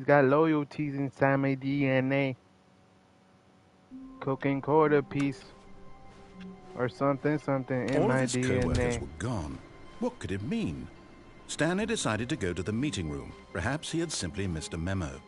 He's got loyalties inside my DNA. Cocaine quarter piece or something in All of my his co-workers DNA. were gone. What could it mean? Stanley decided to go to the meeting room. Perhaps he had simply missed a memo.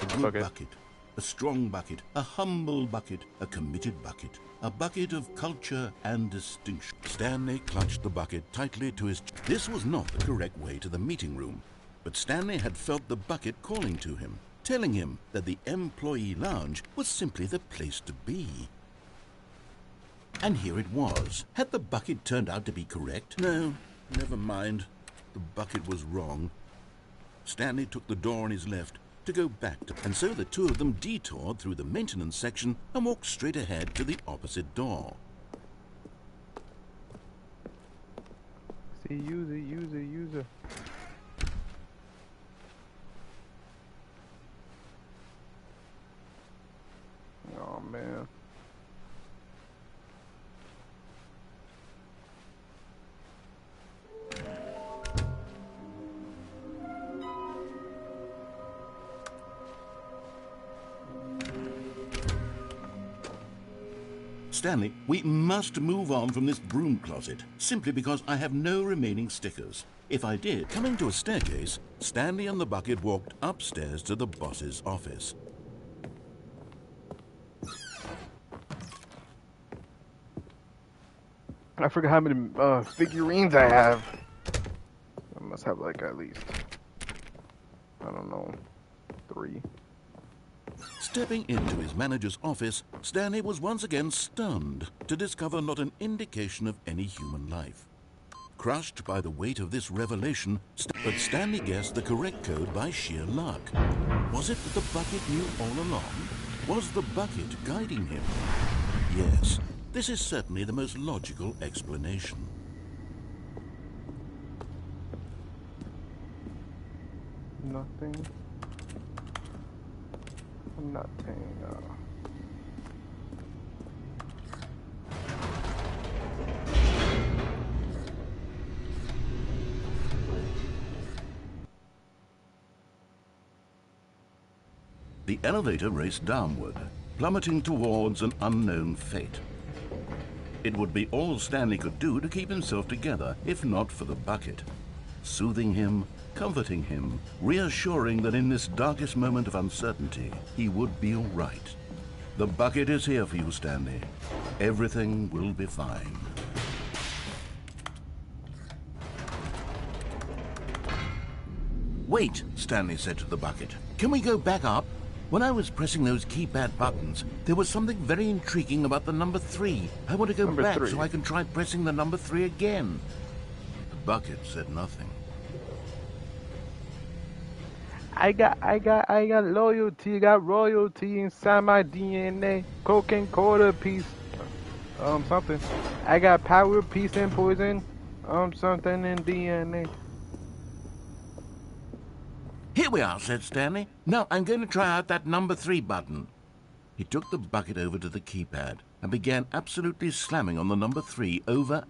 A good bucket, a strong bucket, a humble bucket, a committed bucket, a bucket of culture and distinction. Stanley clutched the bucket tightly to his chest. This was not the correct way to the meeting room, but Stanley had felt the bucket calling to him, telling him that the employee lounge was simply the place to be. And here it was. Had the bucket turned out to be correct? No, never mind. The bucket was wrong. Stanley took the door on his left to go back to, and so the two of them detoured through the maintenance section and walked straight ahead to the opposite door. See, user. Oh man. Stanley, we must move on from this broom closet, simply because I have no remaining stickers. If I did, coming to a staircase, Stanley and the bucket walked upstairs to the boss's office. I forgot how many figurines I have. I must have like at least, I don't know, 3. Stepping into his manager's office, Stanley was once again stunned to discover not an indication of any human life. Crushed by the weight of this revelation, but Stanley guessed the correct code by sheer luck. Was it that the bucket knew all along? Was the bucket guiding him? Yes, this is certainly the most logical explanation. Nothing. The elevator raced downward, plummeting towards an unknown fate. It would be all Stanley could do to keep himself together, if not for the bucket. Soothing him, comforting him, reassuring that in this darkest moment of uncertainty, he would be all right. The bucket is here for you, Stanley. Everything will be fine. Wait, Stanley said to the bucket. Can we go back up? When I was pressing those keypad buttons, there was something very intriguing about the number 3. I want to go back so I can try pressing the number 3 again. The bucket said nothing. I got loyalty, got royalty inside my DNA. Cocaine quarter piece, something. I got power, peace, and poison, something in DNA. Here we are, said Stanley. Now I'm going to try out that number 3 button. He took the bucket over to the keypad and began absolutely slamming on the number 3 over.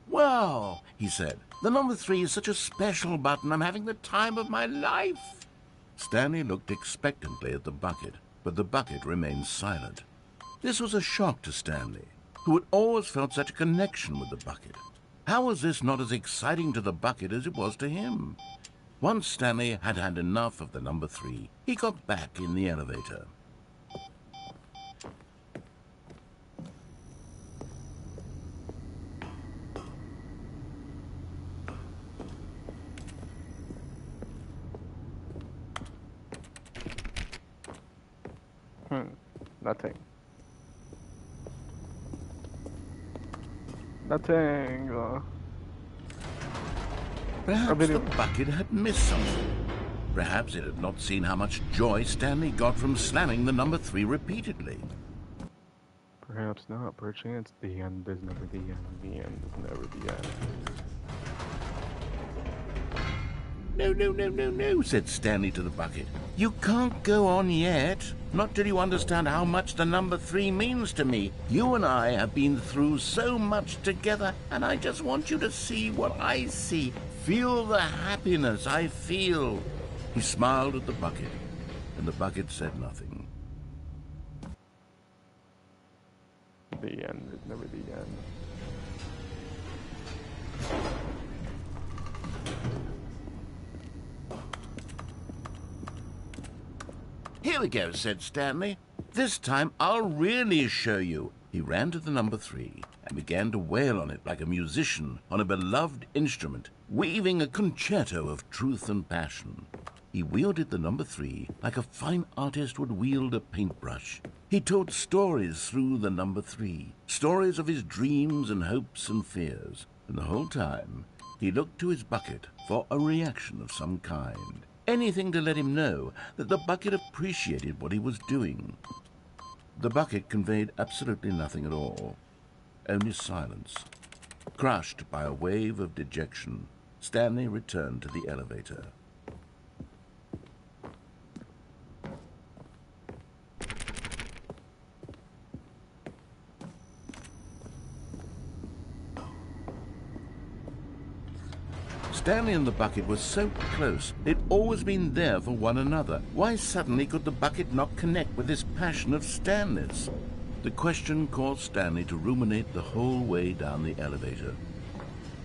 Wow, he said. The number 3 is such a special button. I'm having the time of my life. Stanley looked expectantly at the bucket, but the bucket remained silent. This was a shock to Stanley, who had always felt such a connection with the bucket. How was this not as exciting to the bucket as it was to him? Once Stanley had had enough of the number 3, he got back in the elevator. Nothing. Nothing. Perhaps the bucket had missed something. Perhaps it had not seen how much joy Stanley got from slamming the number 3 repeatedly. Perhaps not. Perchance the end is never the end. The end is never the end. No, said Stanley to the bucket. You can't go on yet. Not till you understand how much the number 3 means to me. You and I have been through so much together, and I just want you to see what I see. Feel the happiness I feel. He smiled at the bucket, and the bucket said nothing. The end is never the end. Here we go, said Stanley. This time I'll really show you. He ran to the number 3 and began to wail on it like a musician on a beloved instrument, weaving a concerto of truth and passion. He wielded the number 3 like a fine artist would wield a paintbrush. He told stories through the number 3, stories of his dreams and hopes and fears, and the whole time he looked to his bucket for a reaction of some kind. Anything to let him know that the bucket appreciated what he was doing. The bucket conveyed absolutely nothing at all, only silence. Crushed by a wave of dejection, Stanley returned to the elevator. Stanley and the bucket were so close. They'd always been there for one another. Why suddenly could the bucket not connect with this passion of Stanley's? The question caused Stanley to ruminate the whole way down the elevator.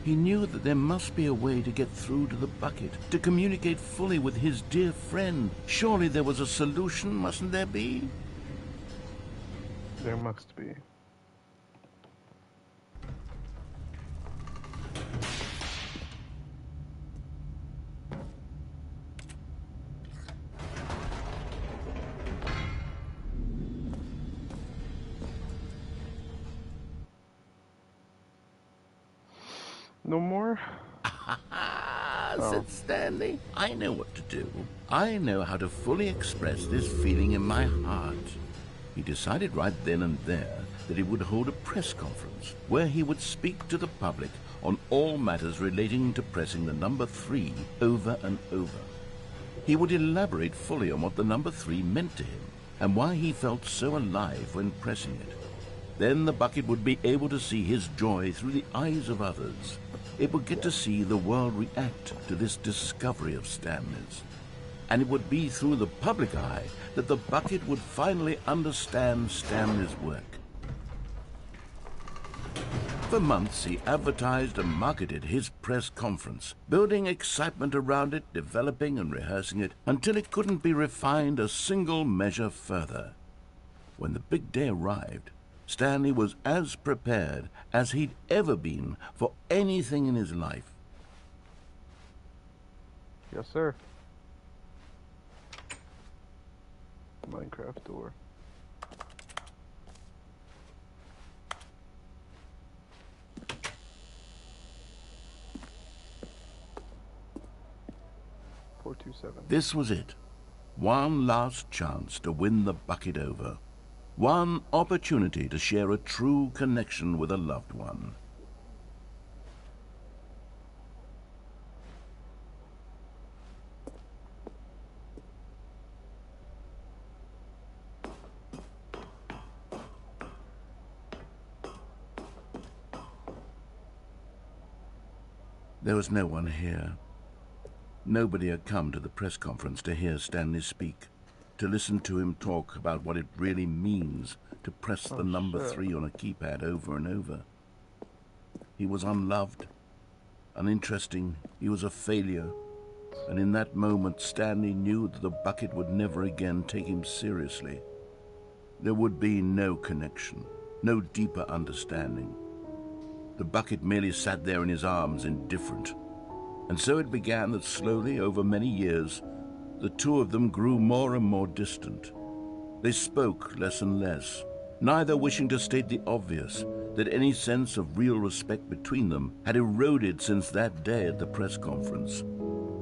He knew that there must be a way to get through to the bucket, to communicate fully with his dear friend. Surely there was a solution, mustn't there be? There must be. No more? Said Stanley. I know what to do. I know how to fully express this feeling in my heart. He decided right then and there that he would hold a press conference where he would speak to the public on all matters relating to pressing the number 3 over and over. He would elaborate fully on what the number 3 meant to him and why he felt so alive when pressing it. Then the bucket would be able to see his joy through the eyes of others. It would get to see the world react to this discovery of Stanley's. And it would be through the public eye that the bucket would finally understand Stanley's work. For months he advertised and marketed his press conference, building excitement around it, developing and rehearsing it, until it couldn't be refined a single measure further. When the big day arrived, Stanley was as prepared as he'd ever been for anything in his life. Yes, sir. Minecraft door. This was it. One last chance to win the bucket over. One opportunity to share a true connection with a loved one. There was no one here. Nobody had come to the press conference to hear Stanley speak, to listen to him talk about what it really means to press the number 3 on a keypad over and over. He was unloved, uninteresting, he was a failure, and in that moment Stanley knew that the bucket would never again take him seriously. There would be no connection, no deeper understanding. The bucket merely sat there in his arms, indifferent. And so it began that slowly, over many years, the two of them grew more and more distant. They spoke less and less, neither wishing to state the obvious, that any sense of real respect between them had eroded since that day at the press conference.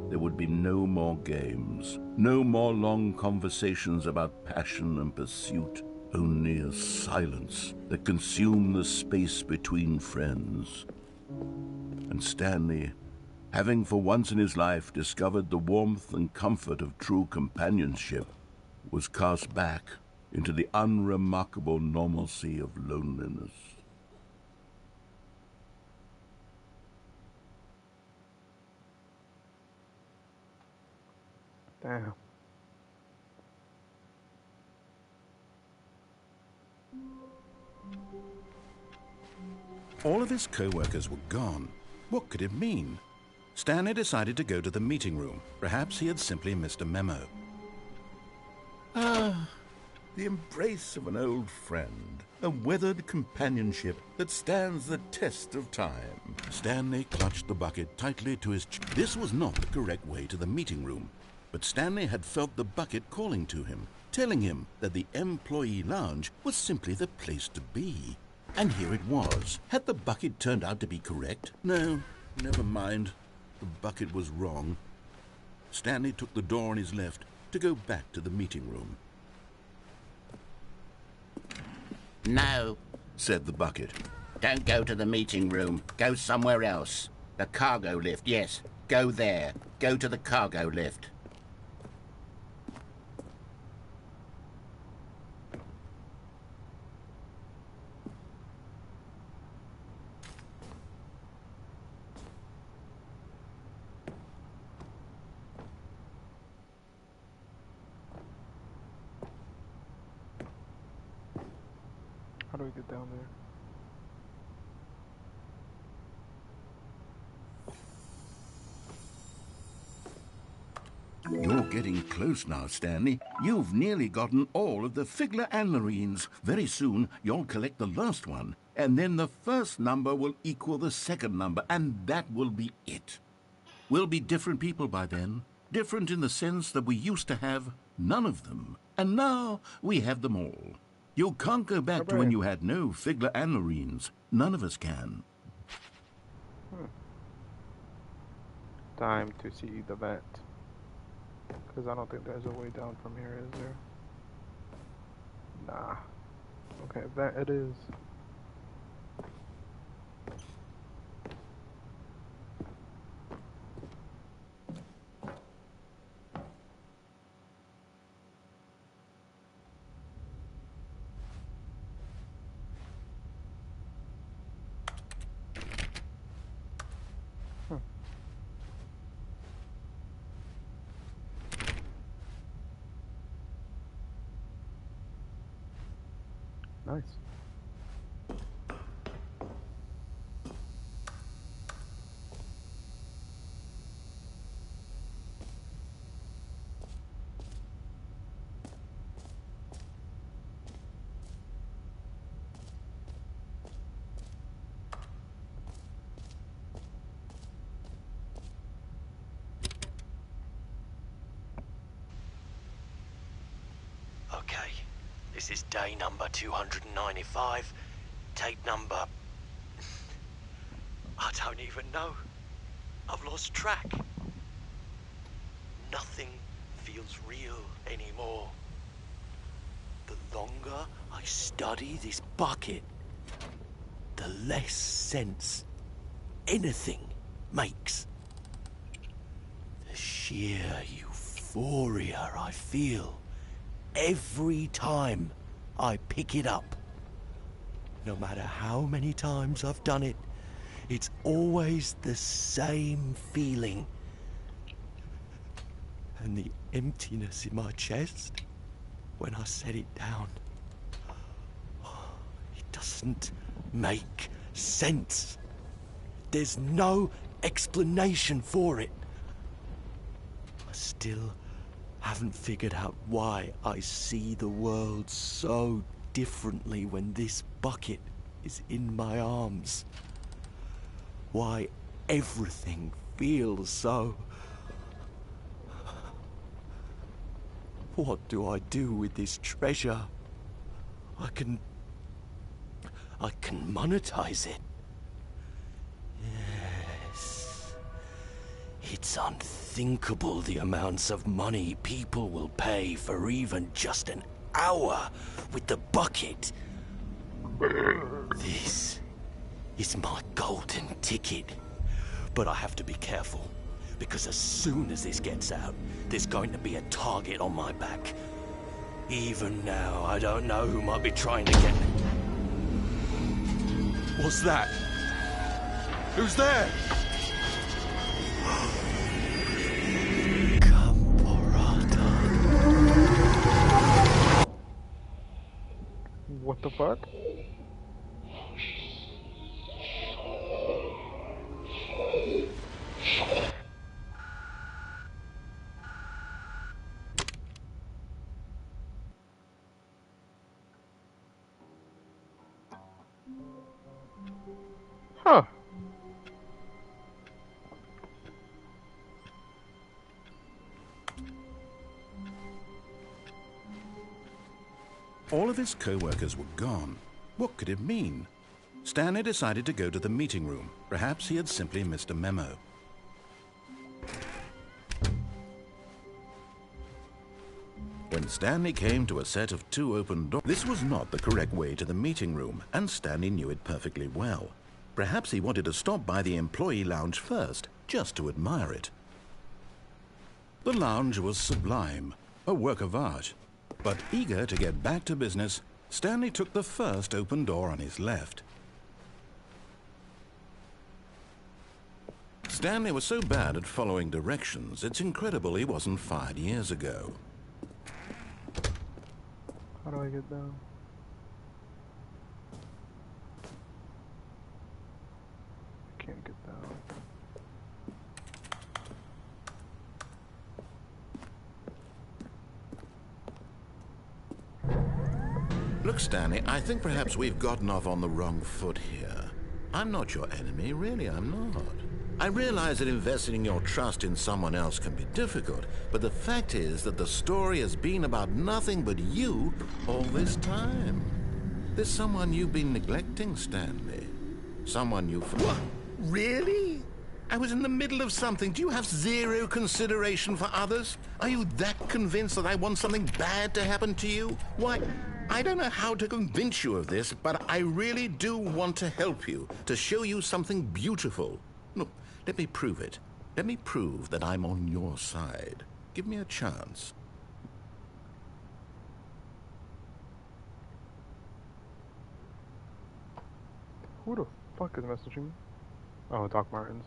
There would be no more games, no more long conversations about passion and pursuit, only a silence that consumed the space between friends. And Stanley, having for once in his life discovered the warmth and comfort of true companionship, was cast back into the unremarkable normalcy of loneliness. Damn. All of his co-workers were gone. What could it mean? Stanley decided to go to the meeting room. Perhaps he had simply missed a memo. Ah, the embrace of an old friend. A weathered companionship that stands the test of time. Stanley clutched the bucket tightly to his chest. This was not the correct way to the meeting room, but Stanley had felt the bucket calling to him, telling him that the employee lounge was simply the place to be. And here it was. Had the bucket turned out to be correct? No, never mind. The bucket was wrong. Stanley took the door on his left to go back to the meeting room. No, said the bucket. don't go to the meeting room. Go somewhere else. The cargo lift, yes. Go there. Go to the cargo lift. How do we get down there? You're getting close now, Stanley. You've nearly gotten all of the Figler Anlarines. Very soon, you'll collect the last one, and then the first number will equal the second number, and that will be it. We'll be different people by then. Different in the sense that we used to have none of them, and now we have them all. You can't go back to when you had no Figler Anlarines. None of us can. Time to see the vent. Because I don't think there's a way down from here, is there? Nah. Okay, vent it is. Nice. Okay, this is day number 295, tape number... I don't even know. I've lost track. Nothing feels real anymore. The longer I study this bucket, the less sense anything makes. The sheer euphoria I feel every time I pick it up. No matter how many times I've done it, it's always the same feeling. And the emptiness in my chest when I set it down. It doesn't make sense. There's no explanation for it. I still haven't figured out why I see the world so differently when this bucket is in my arms. Why everything feels so... What do I do with this treasure? I can monetize it. Yes. It's unthinkable the amounts of money people will pay for even just an hour with the bucket. This is my golden ticket. But I have to be careful, because as soon as this gets out, there's going to be a target on my back. Even now, I don't know who might be trying to get me. What's that? Who's there? Come for The fuck? Huh. All of his co-workers were gone. What could it mean? Stanley decided to go to the meeting room. Perhaps he had simply missed a memo. When Stanley came to a set of 2 open doors, this was not the correct way to the meeting room, and Stanley knew it perfectly well. Perhaps he wanted to stop by the employee lounge first, just to admire it. The lounge was sublime, a work of art. But eager to get back to business, Stanley took the first open door on his left. Stanley was so bad at following directions, it's incredible he wasn't fired years ago. How do I get down? I can't get down. Look, Stanley, I think perhaps we've gotten off on the wrong foot here. I'm not your enemy, really, I'm not. I realize that investing your trust in someone else can be difficult, but the fact is that the story has been about nothing but you all this time. There's someone you've been neglecting, Stanley. Someone you... What? Really? I was in the middle of something. Do you have zero consideration for others? Are you that convinced that I want something bad to happen to you? Why... I don't know how to convince you of this, but I really do want to help you, to show you something beautiful. Look, let me prove it. Let me prove that I'm on your side. Give me a chance. Who the fuck is messaging me? Oh, Doc Martens.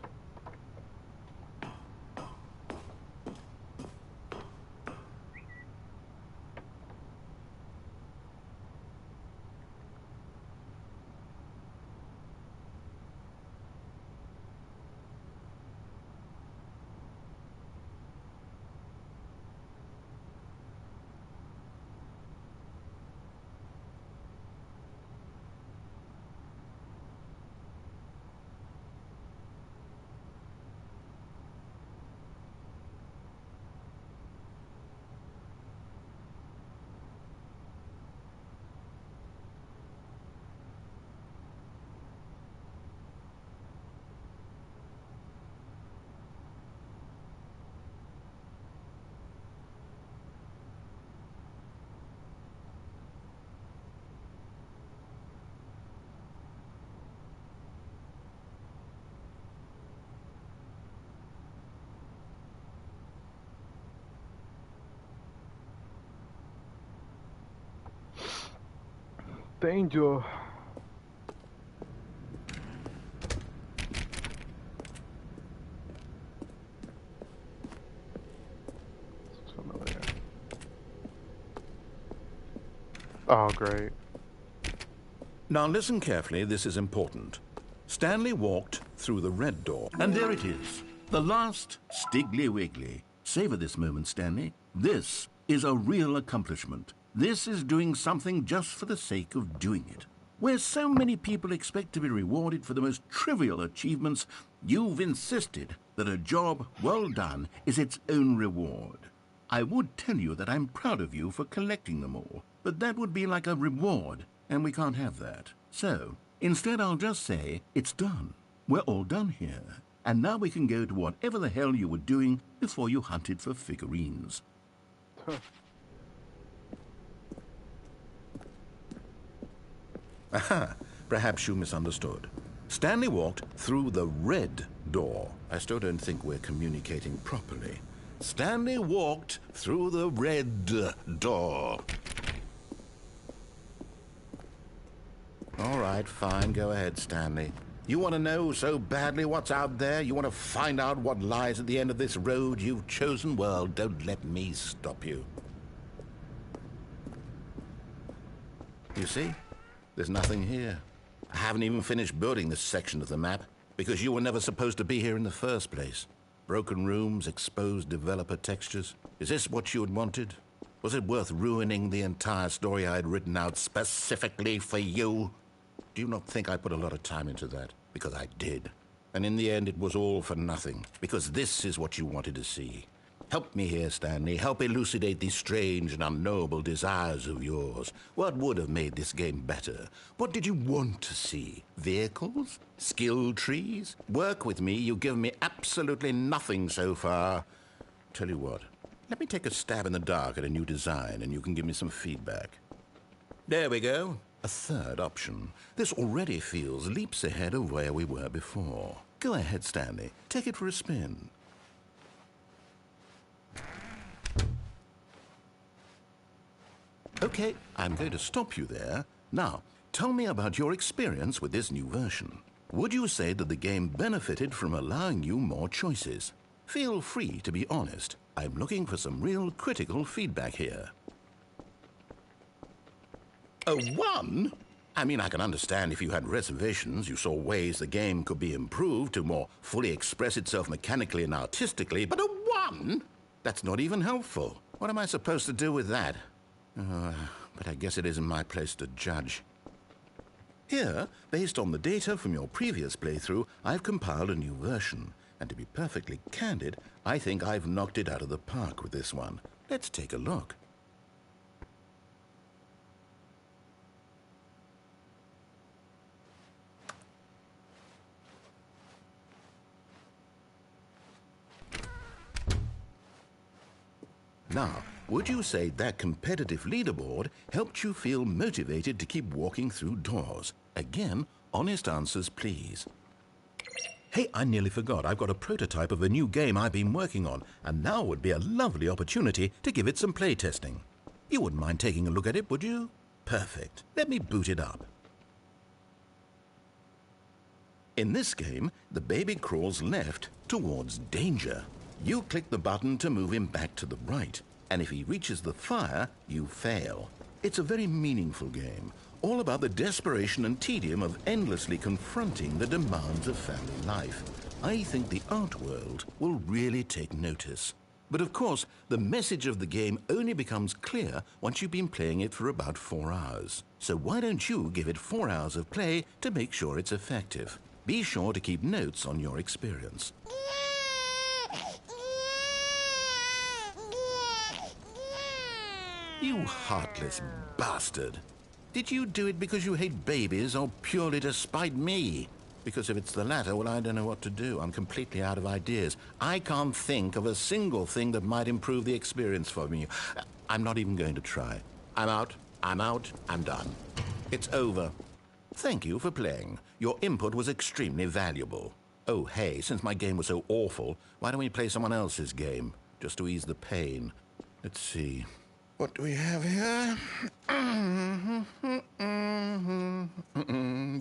Danger. It's familiar. Oh, great. Now listen carefully, this is important. Stanley walked through the red door. And there it is, the last Stiggly Wiggly. Savor this moment, Stanley. This is a real accomplishment. This is doing something just for the sake of doing it. Where so many people expect to be rewarded for the most trivial achievements, you've insisted that a job well done is its own reward. I would tell you that I'm proud of you for collecting them all, but that would be like a reward, and we can't have that. So, instead I'll just say, it's done. We're all done here. And now we can go to whatever the hell you were doing before you hunted for figurines. Aha, perhaps you misunderstood. Stanley walked through the red door. I still don't think we're communicating properly. Stanley walked through the red door. All right, fine, go ahead, Stanley. You want to know so badly what's out there? You want to find out what lies at the end of this road you've chosen? Well, don't let me stop you. You see? There's nothing here. I haven't even finished building this section of the map, because you were never supposed to be here in the first place. Broken rooms, exposed developer textures. Is this what you had wanted? Was it worth ruining the entire story I had written out specifically for you? Do you not think I put a lot of time into that? Because I did. And in the end, it was all for nothing, because this is what you wanted to see. Help me here, Stanley. Help elucidate these strange and unknowable desires of yours. What would have made this game better? What did you want to see? Vehicles? Skill trees? Work with me. You've given me absolutely nothing so far. Tell you what, let me take a stab in the dark at a new design, and you can give me some feedback. There we go. A third option. This already feels leaps ahead of where we were before. Go ahead, Stanley. Take it for a spin. Okay, I'm going to stop you there. Now, tell me about your experience with this new version. Would you say that the game benefited from allowing you more choices? Feel free to be honest. I'm looking for some real critical feedback here. A 1? I mean, I can understand if you had reservations, you saw ways the game could be improved to more fully express itself mechanically and artistically, but a 1? That's not even helpful. What am I supposed to do with that? But I guess it isn't my place to judge. Here, based on the data from your previous playthrough, I've compiled a new version. And to be perfectly candid, I think I've knocked it out of the park with this one. Let's take a look. Now, would you say that competitive leaderboard helped you feel motivated to keep walking through doors? Again, honest answers, please. Hey, I nearly forgot. I've got a prototype of a new game I've been working on, and now would be a lovely opportunity to give it some playtesting. You wouldn't mind taking a look at it, would you? Perfect. Let me boot it up. In this game, the baby crawls left towards danger. You click the button to move him back to the right, and if he reaches the fire, you fail. It's a very meaningful game, all about the desperation and tedium of endlessly confronting the demands of family life. I think the art world will really take notice. But of course, the message of the game only becomes clear once you've been playing it for about 4 hours. So why don't you give it 4 hours of play to make sure it's effective? Be sure to keep notes on your experience. You heartless bastard. Did you do it because you hate babies or purely to spite me? Because if it's the latter, well, I don't know what to do. I'm completely out of ideas. I can't think of a single thing that might improve the experience for me. I'm not even going to try. I'm out, I'm done. It's over. Thank you for playing. Your input was extremely valuable. Oh, hey, since my game was so awful, why don't we play someone else's game? Just to ease the pain. Let's see. What do we have here?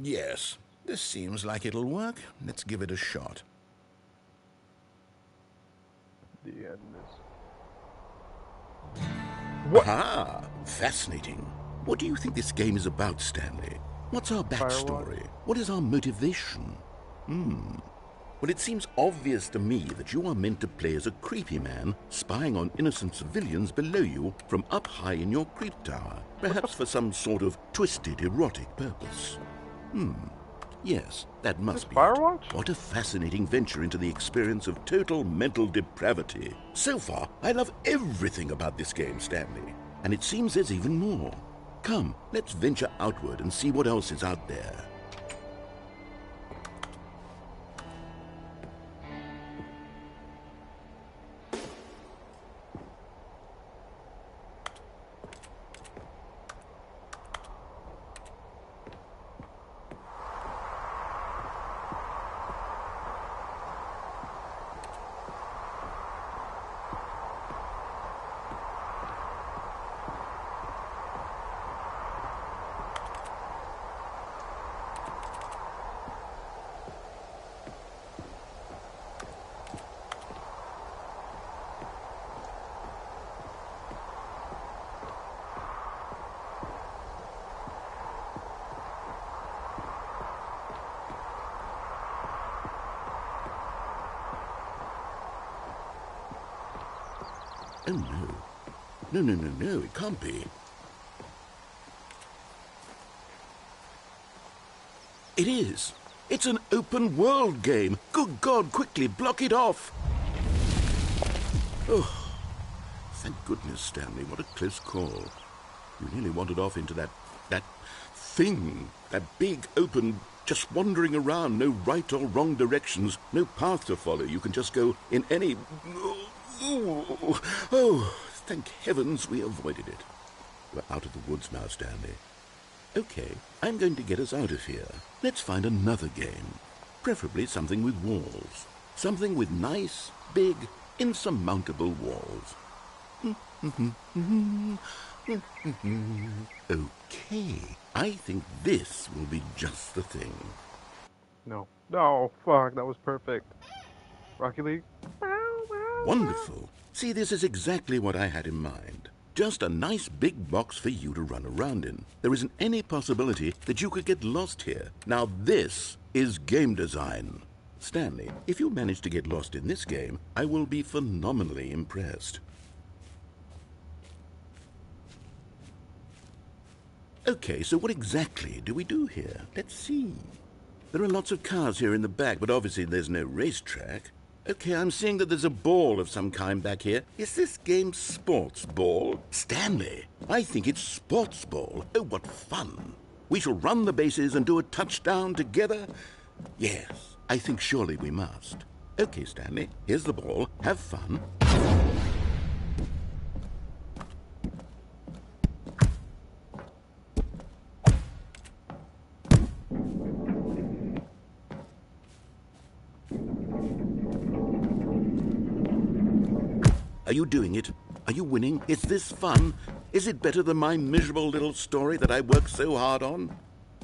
Yes, this seems like it'll work. Let's give it a shot. The end is... What? Ah, fascinating. What do you think this game is about, Stanley? What's our backstory? What is our motivation? Well, it seems obvious to me that you are meant to play as a creepy man spying on innocent civilians below you from up high in your creep tower, perhaps for some sort of twisted, erotic purpose. Yes, that must be it. What a fascinating venture into the experience of total mental depravity. So far, I love everything about this game, Stanley, and it seems there's even more. Come, let's venture outward and see what else is out there. Oh, no. No, no, no, no, it can't be. It is. It's an open world game. Good God, quickly, block it off. Oh, thank goodness, Stanley. What a close call. You nearly wandered off into that thing. That big, open, just wandering around. No right or wrong directions. No path to follow. You can just go in any... Oh, thank heavens we avoided it. We're out of the woods now, Stanley. Okay, I'm going to get us out of here. Let's find another game. Preferably something with walls. Something with nice, big, insurmountable walls. Okay, I think this will be just the thing. No. No, fuck, that was perfect. Rocky League? Wonderful. See, this is exactly what I had in mind. Just a nice big box for you to run around in. There isn't any possibility that you could get lost here. Now this is game design. Stanley, if you manage to get lost in this game, I will be phenomenally impressed. Okay, so what exactly do we do here? Let's see. There are lots of cars here in the back, but obviously there's no racetrack. Okay, I'm seeing that there's a ball of some kind back here. Is this game sports ball? Stanley, I think it's sports ball. Oh, what fun. We shall run the bases and do a touchdown together? Yes, I think surely we must. Okay, Stanley, here's the ball. Have fun. Are you doing it? Are you winning? Is this fun? Is it better than my miserable little story that I worked so hard on?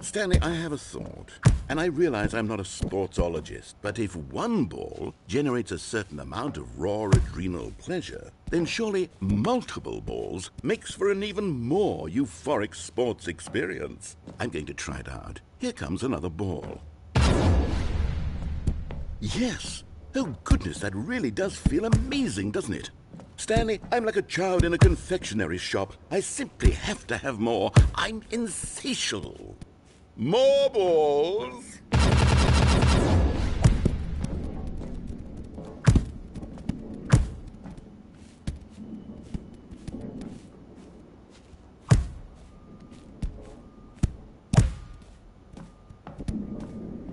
Stanley, I have a thought, and I realize I'm not a sportsologist, but if one ball generates a certain amount of raw adrenal pleasure, then surely multiple balls makes for an even more euphoric sports experience. I'm going to try it out. Here comes another ball. Yes! Oh goodness, that really does feel amazing, doesn't it? Stanley, I'm like a child in a confectionery shop. I simply have to have more. I'm insatiable. More balls!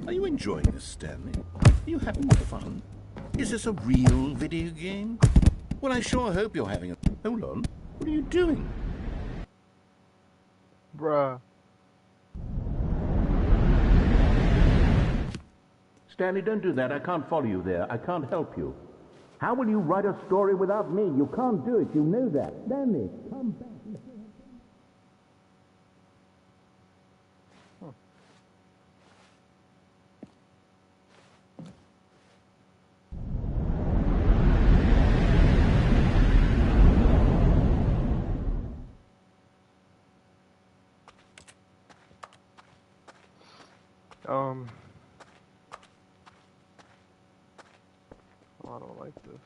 Are you enjoying this, Stanley? Are you having fun? Is this a real video game? Well, I sure hope you're having a... Hold on. What are you doing? Bruh. Stanley, don't do that. I can't follow you there. I can't help you. How will you write a story without me? You can't do it. You know that. Stanley, come back. I don't like this.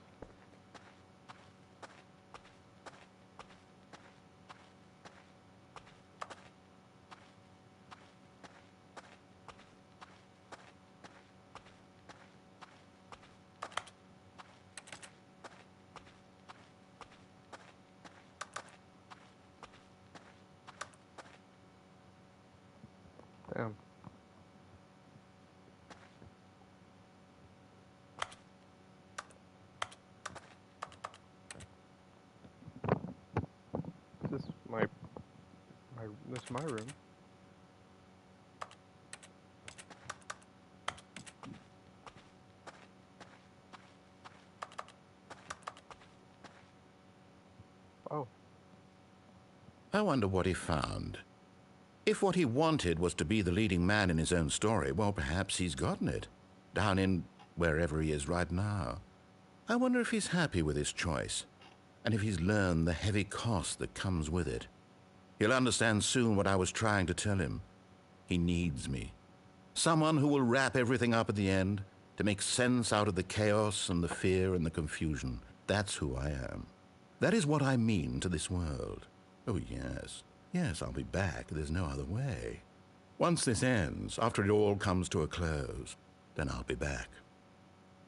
Damn. This is this is my room. Oh. I wonder what he found. If what he wanted was to be the leading man in his own story, well, perhaps he's gotten it. Down in wherever he is right now. I wonder if he's happy with his choice, and if he's learned the heavy cost that comes with it. He'll understand soon what I was trying to tell him. He needs me. Someone who will wrap everything up at the end, to make sense out of the chaos and the fear and the confusion. That's who I am. That is what I mean to this world. Oh, yes. Yes, I'll be back. There's no other way. Once this ends, after it all comes to a close, then I'll be back.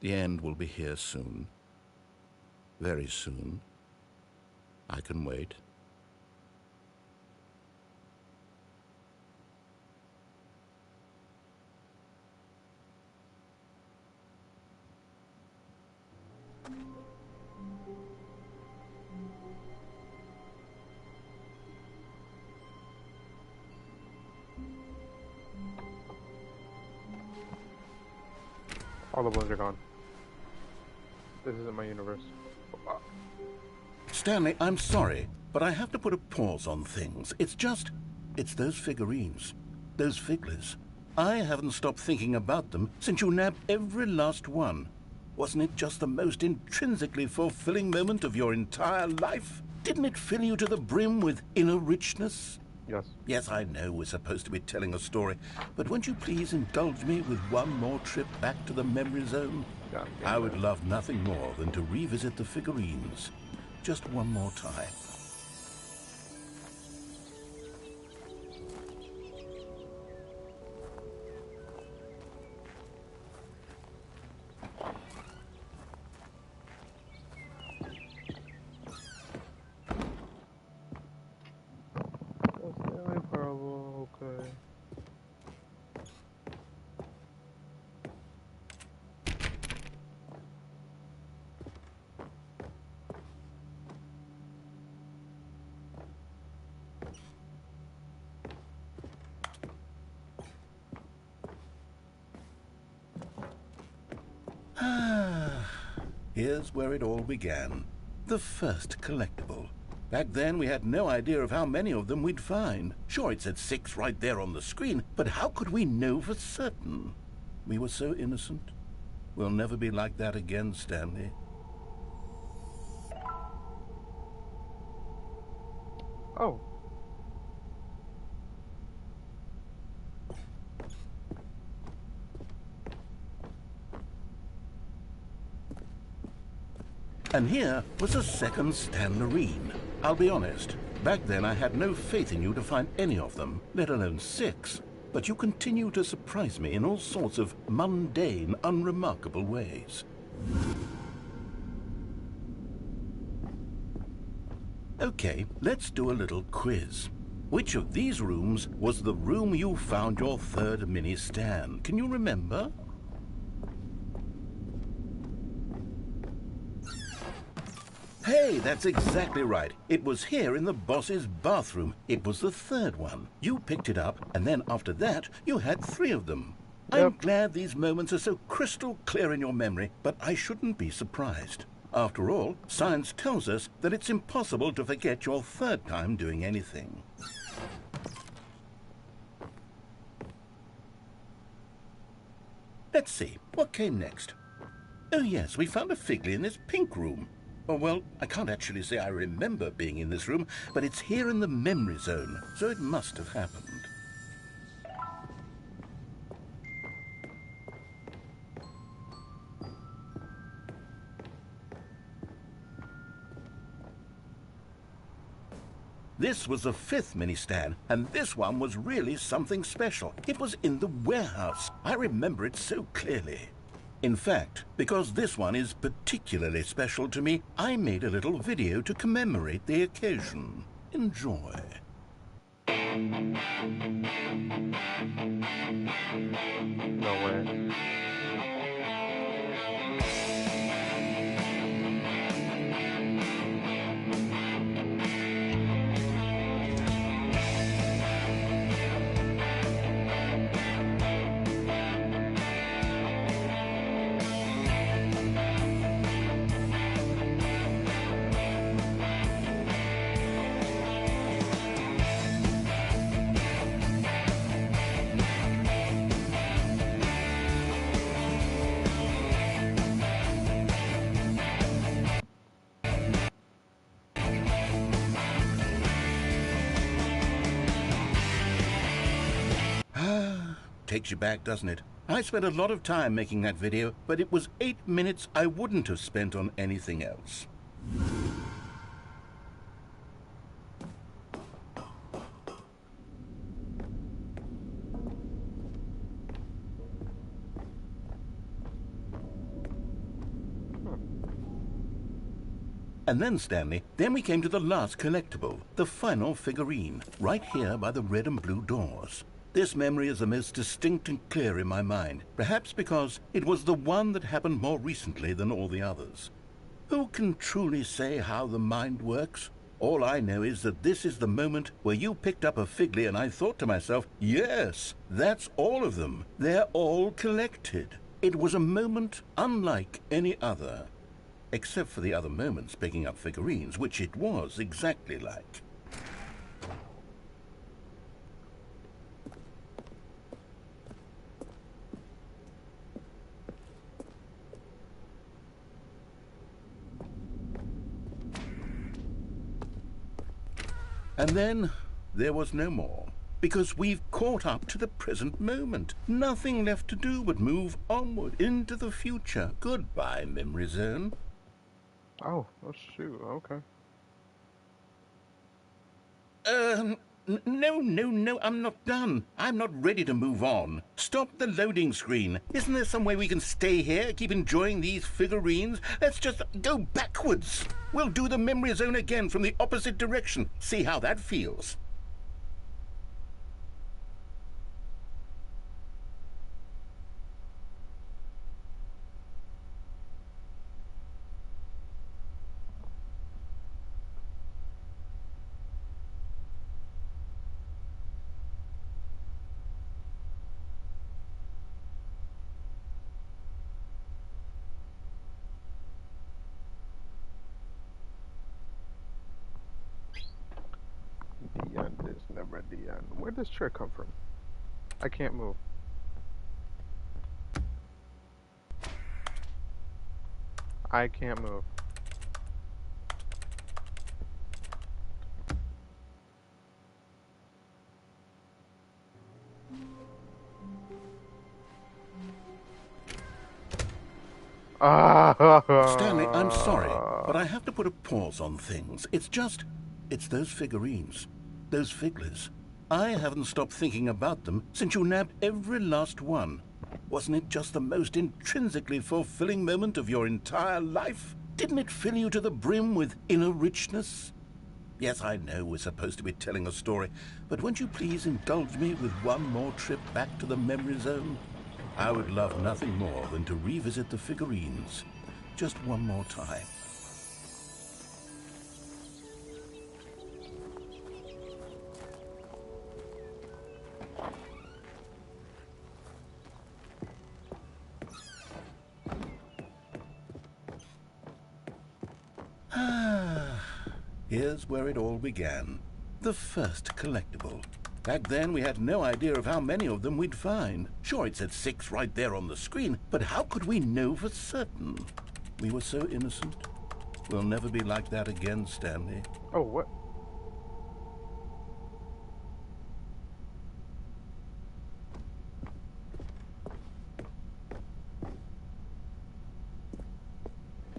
The end will be here soon. Very soon. I can wait. All the balloons are gone. This isn't my universe. Stanley, I'm sorry, but I have to put a pause on things. It's those figurines, those figglers. I haven't stopped thinking about them since you nabbed every last one. Wasn't it just the most intrinsically fulfilling moment of your entire life? Didn't it fill you to the brim with inner richness? Yes. Yes, I know we're supposed to be telling a story, but won't you please indulge me with one more trip back to the memory zone? God, I would love nothing more than to revisit the figurines. Just one more time. Stanley Parable, okay. Here's where it all began. The first collectible. Back then, we had no idea of how many of them we'd find. Sure, it said 6 right there on the screen, but how could we know for certain? We were so innocent. We'll never be like that again, Stanley. Oh. And here was a second Stanlerine. I'll be honest, back then I had no faith in you to find any of them, let alone 6. But you continue to surprise me in all sorts of mundane, unremarkable ways. Okay, let's do a little quiz. Which of these rooms was the room you found your third mini Stan? Can you remember? Hey, that's exactly right. It was here in the boss's bathroom. It was the third one. You picked it up, and then after that, you had 3 of them. Yep. I'm glad these moments are so crystal clear in your memory, but I shouldn't be surprised. After all, science tells us that it's impossible to forget your third time doing anything. Let's see, what came next? Oh yes, we found a Figley in this pink room. Oh, well, I can't actually say I remember being in this room, but it's here in the memory zone, so it must have happened. This was the 5th mini Stan, and this one was really something special. It was in the warehouse. I remember it so clearly. In fact, because this one is particularly special to me, I made a little video to commemorate the occasion. Enjoy. No way. Takes you back, doesn't it? I spent a lot of time making that video, but it was 8 minutes I wouldn't have spent on anything else. And then, Stanley, then we came to the last collectible, the final figurine, right here by the red and blue doors. This memory is the most distinct and clear in my mind, perhaps because it was the one that happened more recently than all the others. Who can truly say how the mind works? All I know is that this is the moment where you picked up a Figley and I thought to myself, yes, that's all of them. They're all collected. It was a moment unlike any other. Except for the other moments picking up figurines, which it was exactly like. And then there was no more, because we've caught up to the present moment. Nothing left to do but move onward into the future. Goodbye, Memory Zone. Oh, shoot, okay. No, I'm not done. I'm not ready to move on. Stop the loading screen. Isn't there some way we can stay here, keep enjoying these figurines? Let's just go backwards. We'll do the Memory Zone again from the opposite direction. See how that feels. The end is never the end. Where does chair come from? I can't move. I can't move. Stanley, I'm sorry, but I have to put a pause on things. It's those figurines, those Figleys. I haven't stopped thinking about them since you nabbed every last one. Wasn't it just the most intrinsically fulfilling moment of your entire life? Didn't it fill you to the brim with inner richness? Yes, I know we're supposed to be telling a story, but won't you please indulge me with one more trip back to the Memory Zone? I would love nothing more than to revisit the figurines just one more time. Here's where it all began. The first collectible. Back then, we had no idea of how many of them we'd find. Sure, it said 6 right there on the screen, but how could we know for certain? We were so innocent. We'll never be like that again, Stanley. Oh, what?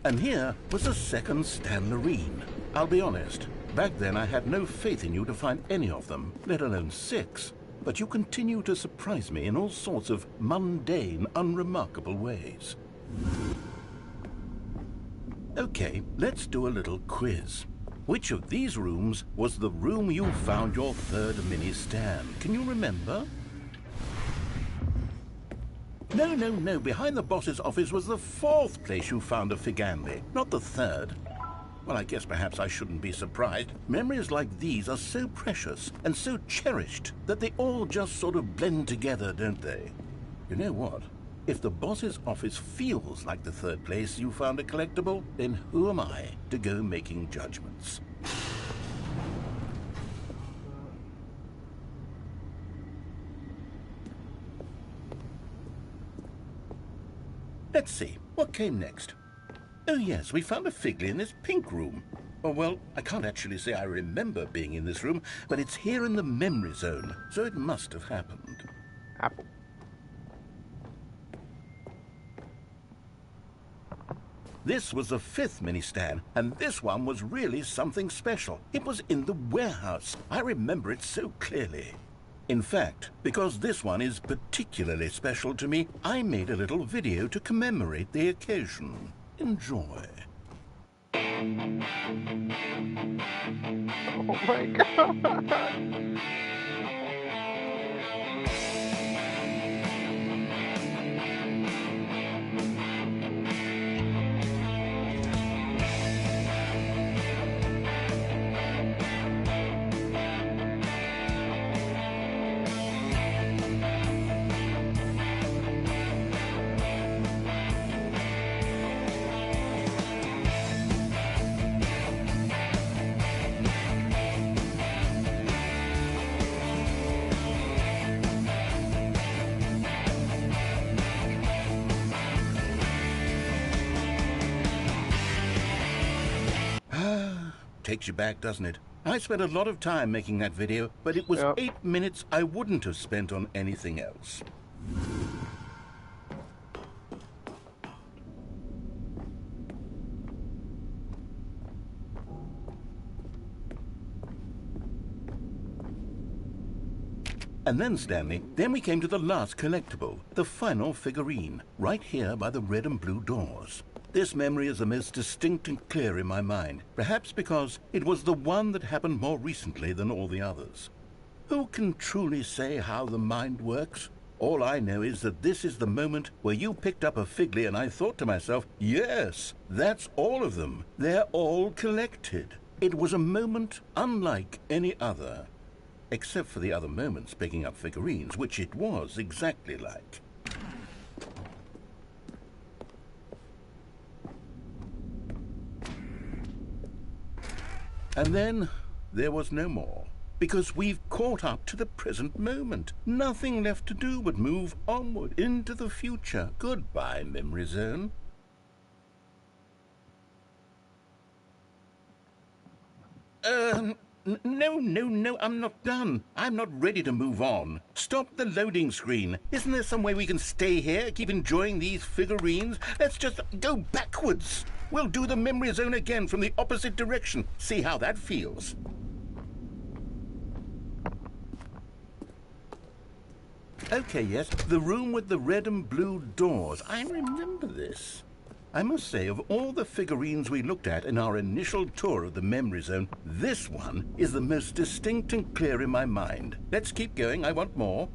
And here was a second Stanlerine. I'll be honest, back then I had no faith in you to find any of them, let alone 6. But you continue to surprise me in all sorts of mundane, unremarkable ways. Okay, let's do a little quiz. Which of these rooms was the room you found your third mini Stan? Can you remember? No. Behind the boss's office was the 4th place you found a Figanley, not the 3rd. Well, I guess perhaps I shouldn't be surprised. Memories like these are so precious and so cherished that they all just sort of blend together, don't they? You know what? If the boss's office feels like the 3rd place you found a collectible, then who am I to go making judgments? Let's see, what came next? Oh yes, we found a Figley in this pink room. Oh well, I can't actually say I remember being in this room, but it's here in the Memory Zone, so it must have happened. Apple. This was the 5th mini Stan, and this one was really something special. It was in the warehouse. I remember it so clearly. In fact, because this one is particularly special to me, I made a little video to commemorate the occasion. Enjoy. Oh my god. Takes you back, doesn't it? I spent a lot of time making that video, but it was Yep. 8 minutes I wouldn't have spent on anything else. And then, Stanley, then we came to the last collectible, the final figurine, right here by the red and blue doors. This memory is the most distinct and clear in my mind, perhaps because it was the one that happened more recently than all the others. Who can truly say how the mind works? All I know is that this is the moment where you picked up a Figley and I thought to myself, yes, that's all of them. They're all collected. It was a moment unlike any other. Except for the other moments picking up figurines, which it was exactly like. And then there was no more, because we've caught up to the present moment. Nothing left to do but move onward into the future. Goodbye, Memory Zone. No, I'm not done. I'm not ready to move on. Stop the loading screen. Isn't there some way we can stay here, keep enjoying these figurines? Let's just go backwards. We'll do the memory zone again from the opposite direction. See how that feels. Okay, yes, the room with the red and blue doors. I remember this. I must say, of all the figurines we looked at in our initial tour of the memory zone, this one is the most distinct and clear in my mind. Let's keep going, I want more.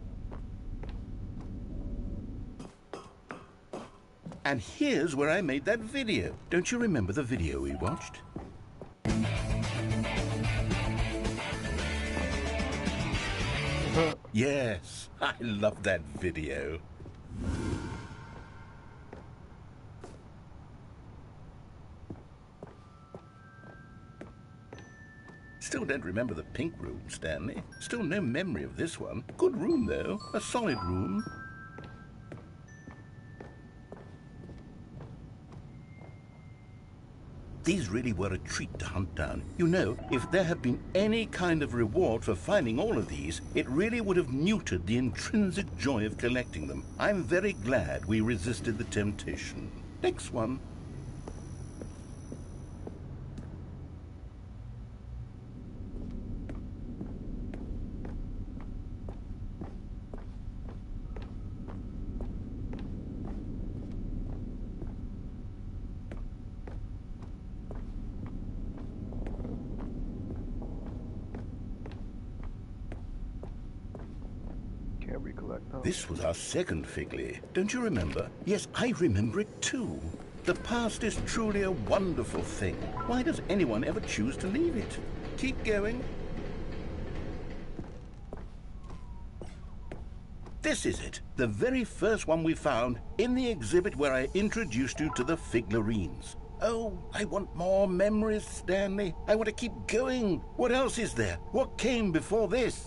And here's where I made that video. Don't you remember the video we watched? Yes, I love that video. Still don't remember the pink room, Stanley. Still no memory of this one. Good room, though. A solid room. These really were a treat to hunt down. You know, if there had been any kind of reward for finding all of these, it really would have neutered the intrinsic joy of collecting them. I'm very glad we resisted the temptation. Next one. This was our second Figley. Don't you remember? Yes, I remember it too. The past is truly a wonderful thing. Why does anyone ever choose to leave it? Keep going. This is it. The very first one we found in the exhibit where I introduced you to the figurines. Oh, I want more memories, Stanley. I want to keep going. What else is there? What came before this?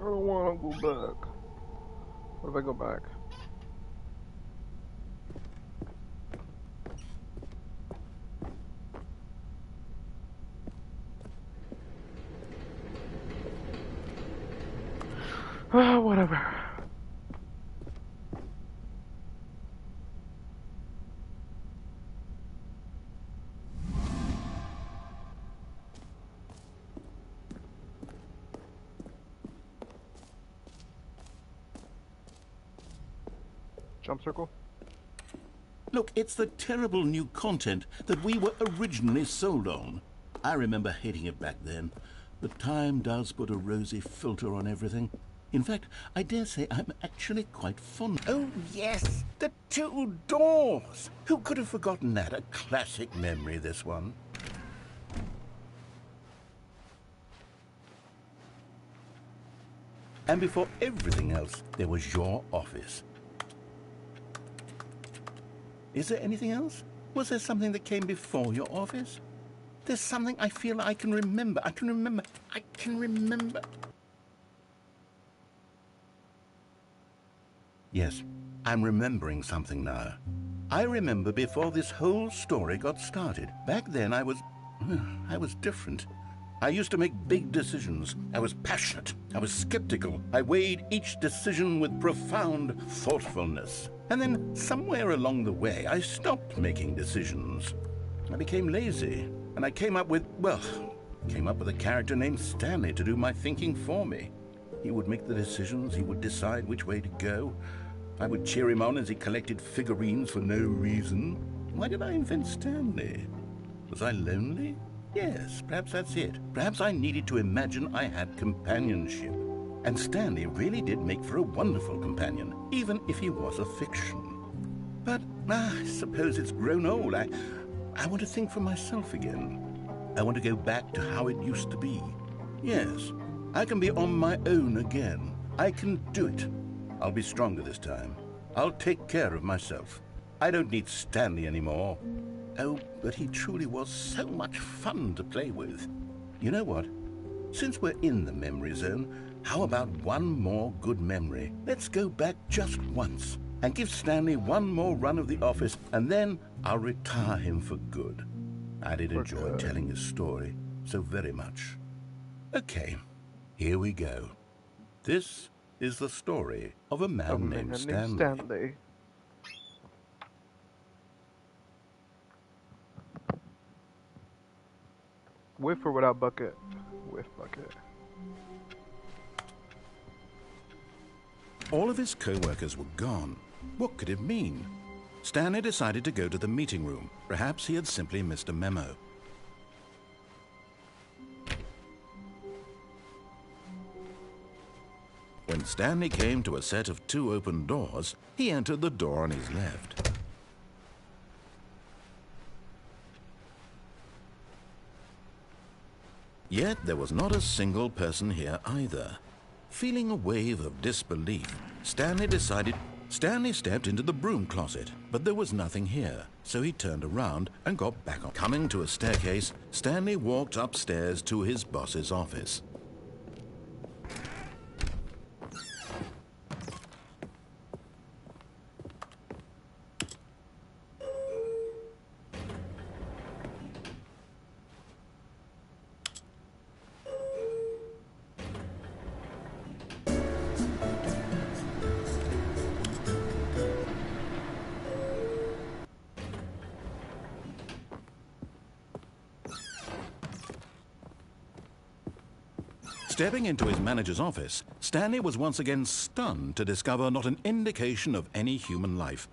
don't want to go back. What if I go back? Whatever. Jump circle? Look, it's the terrible new content that we were originally sold on. I remember hating it back then, but time does put a rosy filter on everything. In fact, I dare say I'm actually quite fond. Oh, yes, the two doors. Who could have forgotten that? A classic memory, this one. And before everything else, there was your office. Is there anything else? Was there something that came before your office? There's something I feel I can remember. I can remember. Yes, I'm remembering something now. I remember before this whole story got started. Back then I was different. I used to make big decisions. I was passionate. I was skeptical. I weighed each decision with profound thoughtfulness. And then somewhere along the way, I stopped making decisions. I became lazy, and I came up with a character named Stanley to do my thinking for me. He would make the decisions. He would decide which way to go. I would cheer him on as he collected figurines for no reason. Why did I invent Stanley? Was I lonely? Yes, perhaps that's it. Perhaps I needed to imagine I had companionship. And Stanley really did make for a wonderful companion, even if he was a fiction. But I suppose it's grown old. I want to think for myself again. I want to go back to how it used to be. Yes, I can be on my own again. I can do it. I'll be stronger this time. I'll take care of myself. I don't need Stanley anymore. Oh, but he truly was so much fun to play with. You know what? Since we're in the memory zone, how about one more good memory? Let's go back just once and give Stanley one more run of the office, and then I'll retire him for good. I did enjoy telling his story so very much. Okay, here we go. This is the story of a man named Stanley. With or without bucket? With bucket. All of his co-workers were gone. What could it mean? Stanley decided to go to the meeting room. Perhaps he had simply missed a memo. When Stanley came to a set of 2 open doors, he entered the door on his left. Yet there was not a single person here either. Feeling a wave of disbelief, Stanley stepped into the broom closet, but there was nothing here, so he turned around and got back on. Coming to a staircase, Stanley walked upstairs to his boss's office. Stepping into his manager's office, Stanley was once again stunned to discover not an indication of any human life.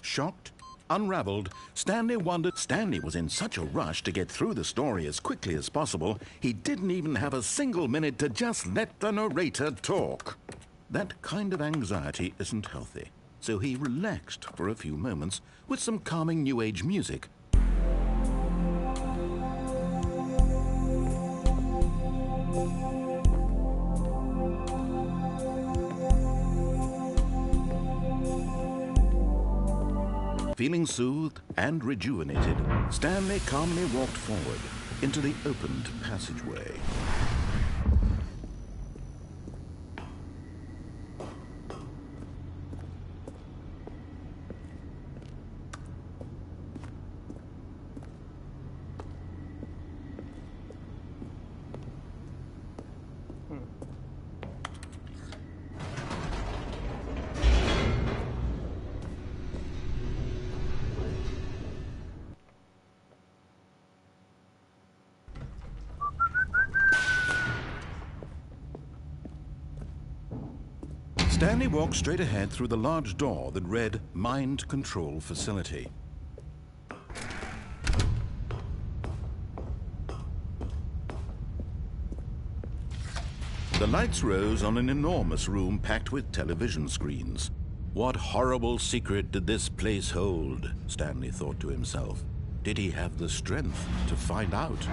Shocked, unraveled, Stanley wondered. Stanley was in such a rush to get through the story as quickly as possible, he didn't even have a single minute to just let the narrator talk. That kind of anxiety isn't healthy, so he relaxed for a few moments with some calming New Age music. Feeling soothed and rejuvenated, Stanley calmly walked forward into the opened passageway. Stanley walked straight ahead through the large door that read Mind Control Facility. The lights rose on an enormous room packed with television screens. What horrible secret did this place hold? Stanley thought to himself. Did he have the strength to find out?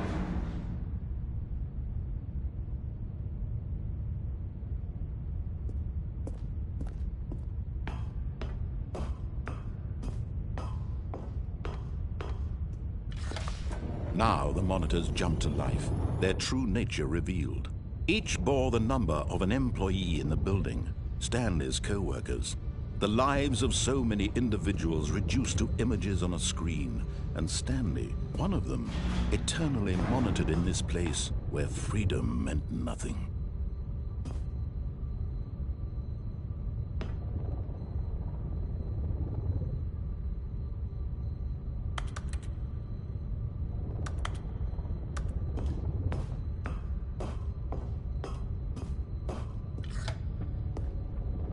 Now the monitors jumped to life, their true nature revealed. Each bore the number of an employee in the building, Stanley's co-workers. The lives of so many individuals reduced to images on a screen, and Stanley, one of them, eternally monitored in this place where freedom meant nothing.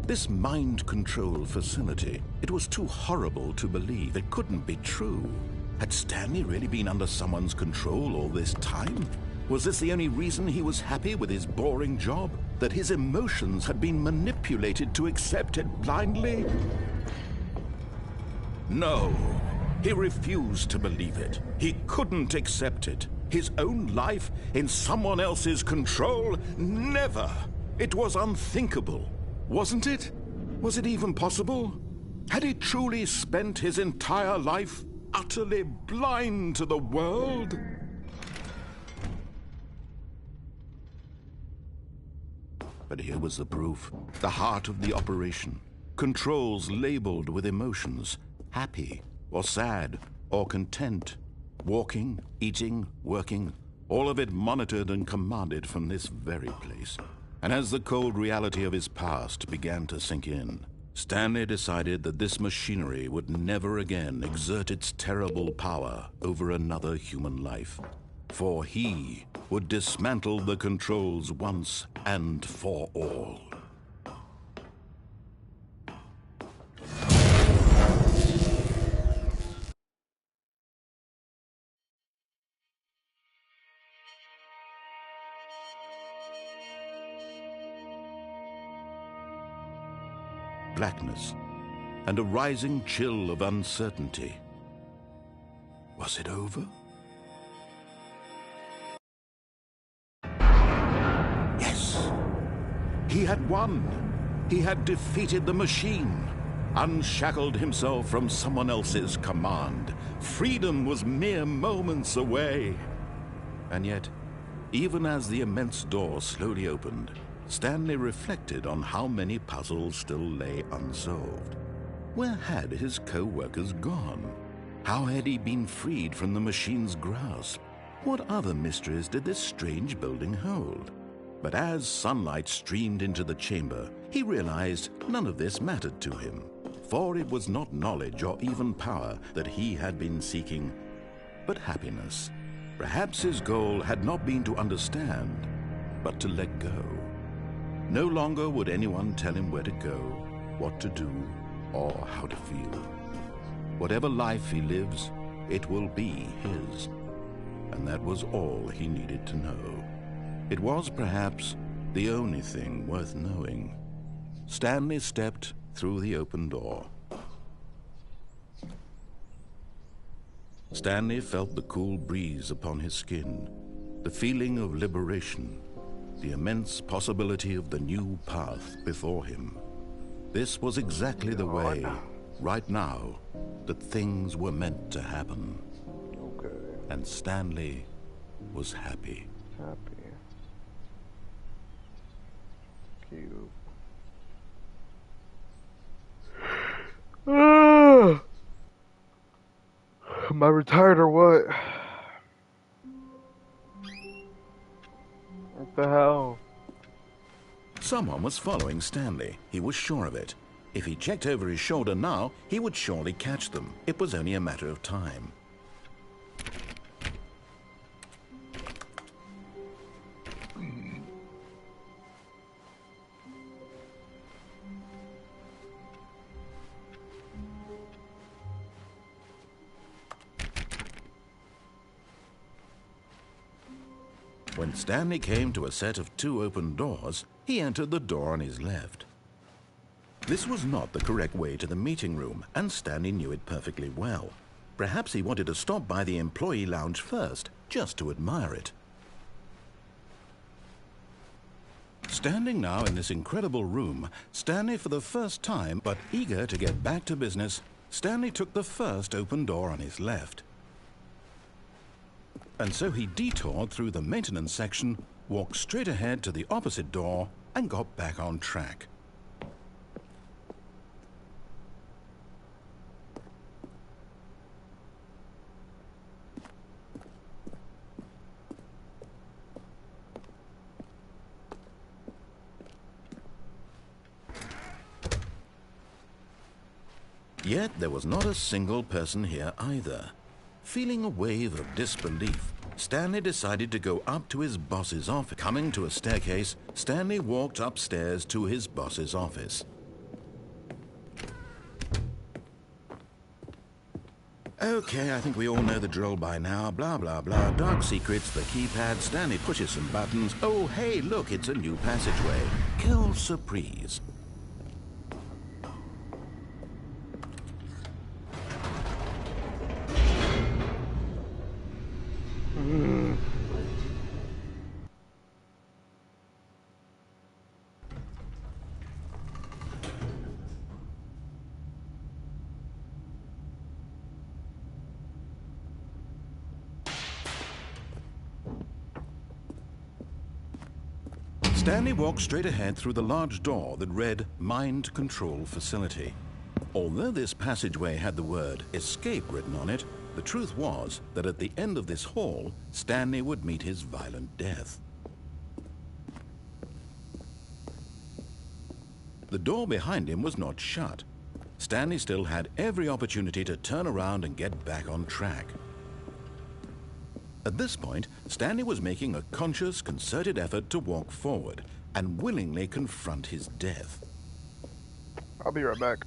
This mind control facility, it was too horrible to believe. It couldn't be true. Had Stanley really been under someone's control all this time? Was this the only reason he was happy with his boring job? That his emotions had been manipulated to accept it blindly? No, he refused to believe it. He couldn't accept it. His own life in someone else's control? Never! It was unthinkable. Wasn't it? Was it even possible? Had he truly spent his entire life utterly blind to the world? But here was the proof, the heart of the operation. Controls labeled with emotions, happy or sad or content. Walking, eating, working, all of it monitored and commanded from this very place. And as the cold reality of his past began to sink in, Stanley decided that this machinery would never again exert its terrible power over another human life. For he would dismantle the controls once and for all. Blackness, and a rising chill of uncertainty. Was it over? Yes! He had won! He had defeated the machine, unshackled himself from someone else's command. Freedom was mere moments away. And yet, even as the immense door slowly opened, Stanley reflected on how many puzzles still lay unsolved. Where had his co-workers gone? How had he been freed from the machine's grasp? What other mysteries did this strange building hold? But as sunlight streamed into the chamber, he realized none of this mattered to him, for it was not knowledge or even power that he had been seeking, but happiness. Perhaps his goal had not been to understand, but to let go. No longer would anyone tell him where to go, what to do, or how to feel. Whatever life he lives, it will be his. And that was all he needed to know. It was perhaps the only thing worth knowing. Stanley stepped through the open door. Stanley felt the cool breeze upon his skin, the feeling of liberation, the immense possibility of the new path before him. This was exactly the way, right now, that things were meant to happen. Okay. And Stanley was happy. Happy. Cute. Am I retired or what? What the hell? Someone was following Stanley. He was sure of it. If he checked over his shoulder now, he would surely catch them. It was only a matter of time. When Stanley came to a set of 2 open doors, he entered the door on his left. This was not the correct way to the meeting room, and Stanley knew it perfectly well. Perhaps he wanted to stop by the employee lounge first, just to admire it. Standing now in this incredible room, Stanley for the first time, but eager to get back to business, Stanley took the first open door on his left. And so he detoured through the maintenance section, walked straight ahead to the opposite door, and got back on track. Yet there was not a single person here either. Feeling a wave of disbelief, Stanley decided to go up to his boss's office. Coming to a staircase, Stanley walked upstairs to his boss's office. Okay, I think we all know the drill by now. Blah, blah, blah. Dark secrets, the keypad. Stanley pushes some buttons. Oh, hey, look, it's a new passageway. Quelle surprise. Stanley walked straight ahead through the large door that read Mind Control Facility. Although this passageway had the word escape written on it, the truth was that at the end of this hall, Stanley would meet his violent death. The door behind him was not shut. Stanley still had every opportunity to turn around and get back on track. At this point, Stanley was making a conscious, concerted effort to walk forward and willingly confront his death. I'll be right back.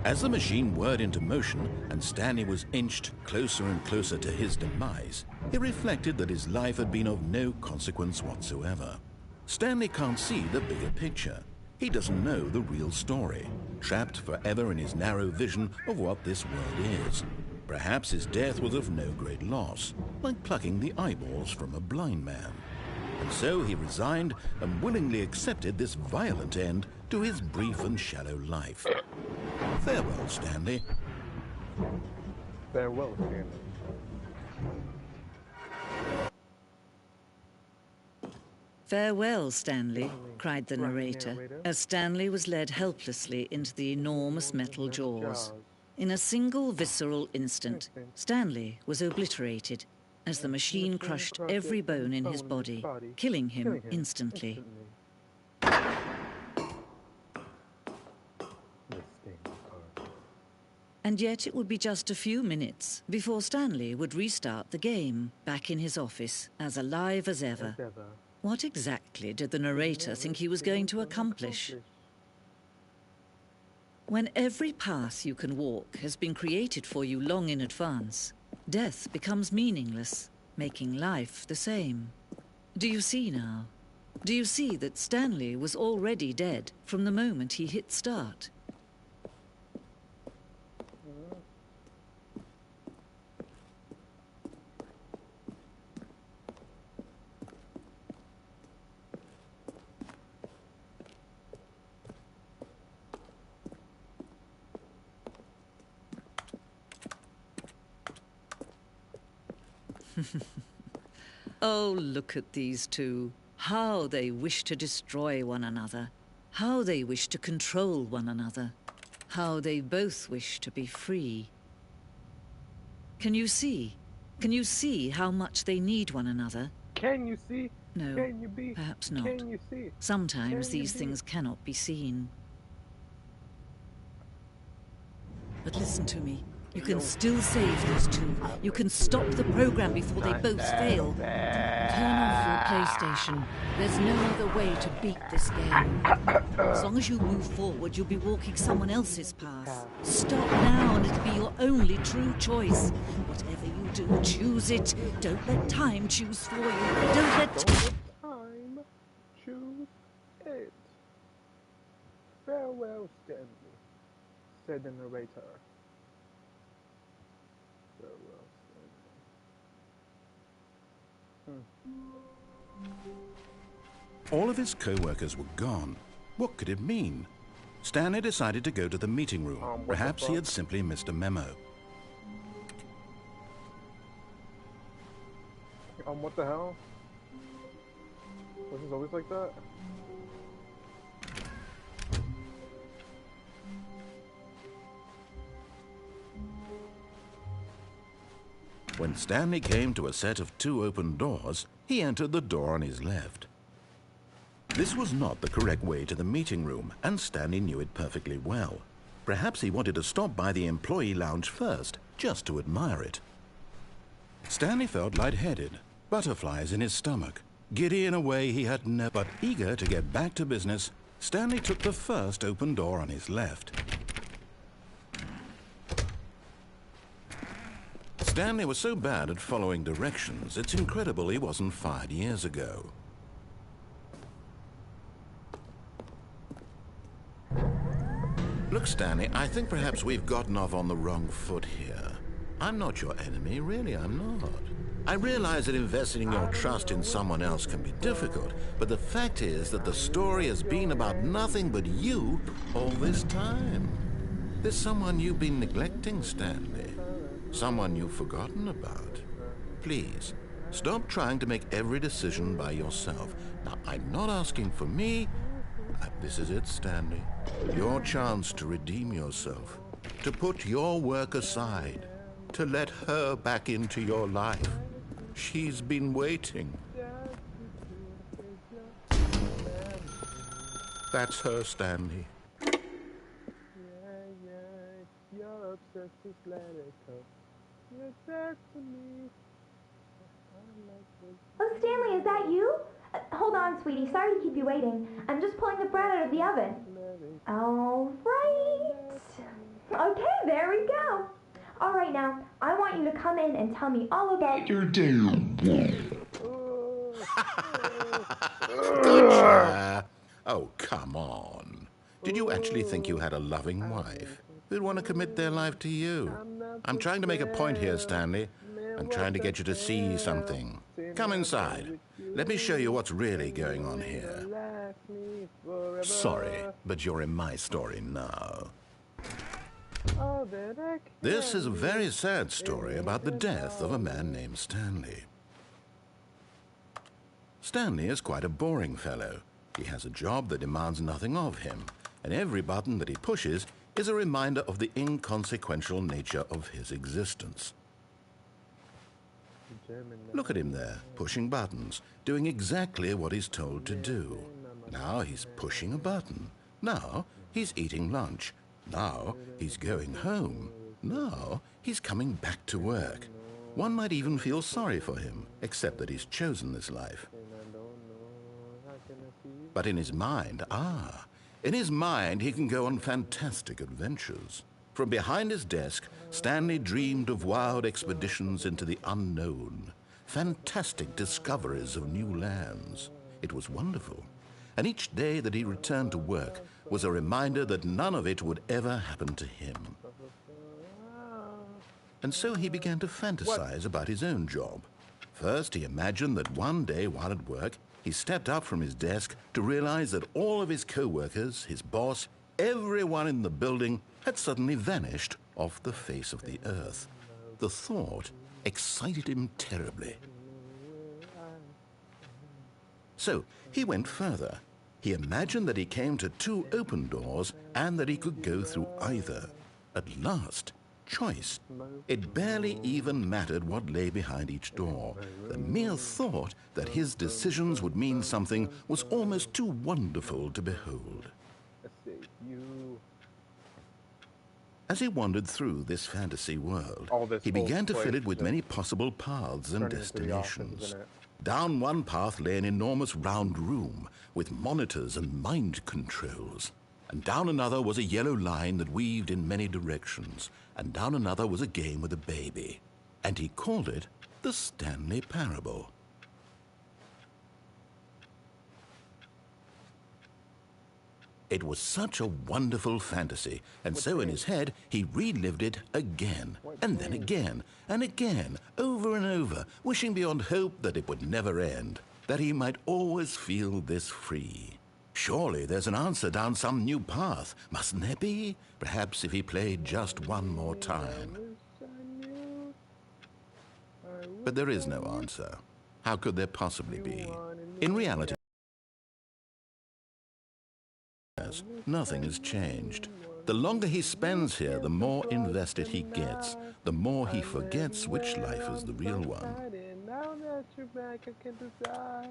As the machine whirred into motion and Stanley was inched closer and closer to his demise, he reflected that his life had been of no consequence whatsoever. Stanley can't see the bigger picture. He doesn't know the real story, trapped forever in his narrow vision of what this world is. Perhaps his death was of no great loss, like plucking the eyeballs from a blind man. And so he resigned and willingly accepted this violent end to his brief and shallow life. Farewell, Stanley. Farewell, Stanley. "Farewell, Stanley," cried the narrator, as Stanley was led helplessly into the enormous metal jaws. In a single visceral instant, Stanley was obliterated as the machine crushed every bone in his body, killing him instantly. And yet it would be just a few minutes before Stanley would restart the game, back in his office, as alive as ever. What exactly did the narrator think he was going to accomplish? When every path you can walk has been created for you long in advance, death becomes meaningless, making life the same. Do you see now? Do you see that Stanley was already dead from the moment he hit start? Oh, look at these two. How they wish to destroy one another. How they wish to control one another. How they both wish to be free. Can you see? Can you see how much they need one another? Can you see? No, Can you be? perhaps not. Can you see? Sometimes Can you these be? things cannot be seen. But listen to me. You can still save those two. You can stop the program before they both fail. Turn off your PlayStation. There's no other way to beat this game. As long as you move forward, you'll be walking someone else's path. Stop now and it'll be your only true choice. Whatever you do, choose it. Don't let time choose for you. Don't let time choose it. Farewell, Stanley, said the narrator. Farewell, Stanley. All of his co-workers were gone. What could it mean? Stanley decided to go to the meeting room. Perhaps he had simply missed a memo. What the hell? Was this always like that? When Stanley came to a set of 2 open doors, he entered the door on his left. This was not the correct way to the meeting room, and Stanley knew it perfectly well. Perhaps he wanted to stop by the employee lounge first, just to admire it. Stanley felt lightheaded, butterflies in his stomach. Giddy in a way he had never, but eager to get back to business, Stanley took the first open door on his left. Stanley was so bad at following directions, it's incredible he wasn't fired years ago. Look, Stanley, I think perhaps we've gotten off on the wrong foot here. I'm not your enemy, really, I'm not. I realize that investing your trust in someone else can be difficult, but the fact is that the story has been about nothing but you all this time. There's someone you've been neglecting, Stanley. Someone you've forgotten about. Please, stop trying to make every decision by yourself. Now, I'm not asking for me. This is it, Stanley. Your chance to redeem yourself. To put your work aside. To let her back into your life. She's been waiting. That's her, Stanley. You're obsessed, just let it go. You're dead to me. Oh, Stanley, is that you? Hold on, sweetie. Sorry to keep you waiting. I'm just pulling the bread out of the oven. All right. Okay, there we go. All right, now, I want you to come in and tell me all about your day. Gotcha. Oh, come on. Did you actually think you had a loving wife who'd want to commit their life to you? I'm trying to make a point here, Stanley. I'm trying to get you to see something. Come inside. Let me show you what's really going on here. Sorry, but you're in my story now. This is a very sad story about the death of a man named Stanley. Stanley is quite a boring fellow. He has a job that demands nothing of him, and every button that he pushes is a reminder of the inconsequential nature of his existence. Look at him there, pushing buttons, doing exactly what he's told to do. Now he's pushing a button. Now he's eating lunch. Now he's going home. Now he's coming back to work. One might even feel sorry for him, except that he's chosen this life. But in his mind, in his mind he can go on fantastic adventures. From behind his desk, Stanley dreamed of wild expeditions into the unknown, fantastic discoveries of new lands. It was wonderful. And each day that he returned to work was a reminder that none of it would ever happen to him. And so he began to fantasize about his own job. First, he imagined that one day while at work, he stepped up from his desk to realize that all of his co-workers, his boss, everyone in the building had suddenly vanished off the face of the earth. The thought excited him terribly. So he went further. He imagined that he came to two open doors and that he could go through either. At last, choice. It barely even mattered what lay behind each door. The mere thought that his decisions would mean something was almost too wonderful to behold. As he wandered through this fantasy world, he began to fill it with many possible paths and destinations. Down one path lay an enormous round room with monitors and mind controls. And down another was a yellow line that weaved in many directions. And down another was a game with a baby. And he called it the Stanley Parable. It was such a wonderful fantasy, and so in his head he relived it again, and then again, and again, over and over, wishing beyond hope that it would never end, that he might always feel this free. Surely there's an answer down some new path, mustn't there be? Perhaps if he played just one more time. But there is no answer. How could there possibly be? In reality, nothing has changed. The longer he spends here, the more invested he gets, the more he forgets which life is the real one.